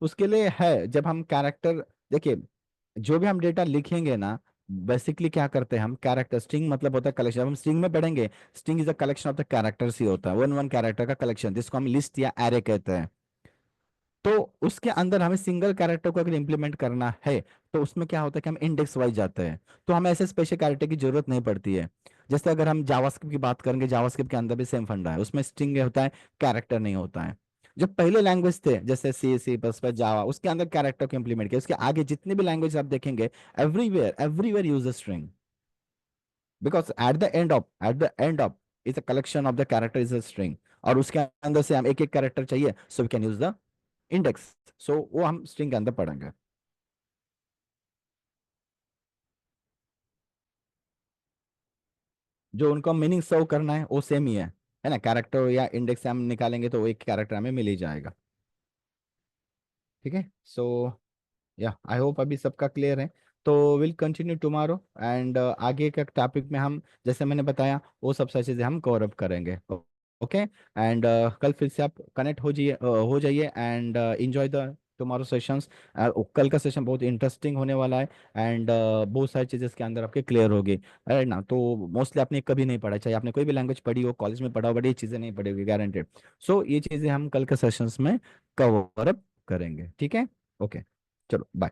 उसके लिए है, जब हम कैरेक्टर, देखिए जो भी हम डेटा लिखेंगे ना, बेसिकली क्या करते हैं हम, कैरेक्टर, स्ट्रिंग मतलब होता है कलेक्शन। अब हम स्ट्रिंग में पढ़ेंगे, string is a collection of the characters ही होता है, वन वन कैरेक्टर का कलेक्शन, जिसको हम लिस्ट या एरे कहते हैं। तो उसके अंदर हमें सिंगल कैरेक्टर को अगर इंप्लीमेंट करना है, तो उसमें क्या होता है कि हम इंडेक्स वाइज जाते हैं, तो हमें ऐसे स्पेशल कैरेक्टर की जरूरत नहीं पड़ती है। जैसे अगर हम जावास्क्रिप्ट की बात करेंगे, जावास्क्रिप्ट के अंदर भी सेम फंडा है, उसमें स्ट्रिंग होता है, कैरेक्टर नहीं होता है। जो पहले लैंग्वेज थे जैसे C++, जावा, उसके अंदर कैरेक्टर को इंप्लीमेंट किया। उसके आगे जितने भी लैंग्वेज आप देखेंगे, everywhere everywhere use string, because at the end of is a collection of the character is a string, और उसके अंदर से हम एक एक कैरेक्टर चाहिए, so we can use the index. So वो हम स्ट्रिंग के अंदर पढ़ेंगे। जो उनको मीनिंग सर्व करना है वो सेम ही है ना, कैरेक्टर या इंडेक्स से हम निकालेंगे तो वो एक कैरेक्टर हमें मिल ही जाएगा। ठीक है। सो या आई होप अभी सबका क्लियर है। तो विल कंटिन्यू टुमारो, एंड आगे के टॉपिक में हम जैसे मैंने बताया वो सब सारी चीज़ें हम कवर अप करेंगे। ओके, एंड कल फिर से आप कनेक्ट हो जाइए, and enjoy the tomorrow sessions. कल का सेशन बहुत इंटरेस्टिंग होने वाला है, एंड बहुत सारी चीज़ें इसके अंदर आपके क्लियर होगी, है ना। तो मोस्टली आपने कभी नहीं पढ़ा, चाहे आपने कोई भी लैंग्वेज पढ़ी हो, कॉलेज में पढ़ा हो, बट ये चीज़ें नहीं पढ़ी होगी गारंटेड। सो ये चीज़ें हम कल के सेशंस में कवर अप करेंगे, ठीक है। ओके, चलो बाय।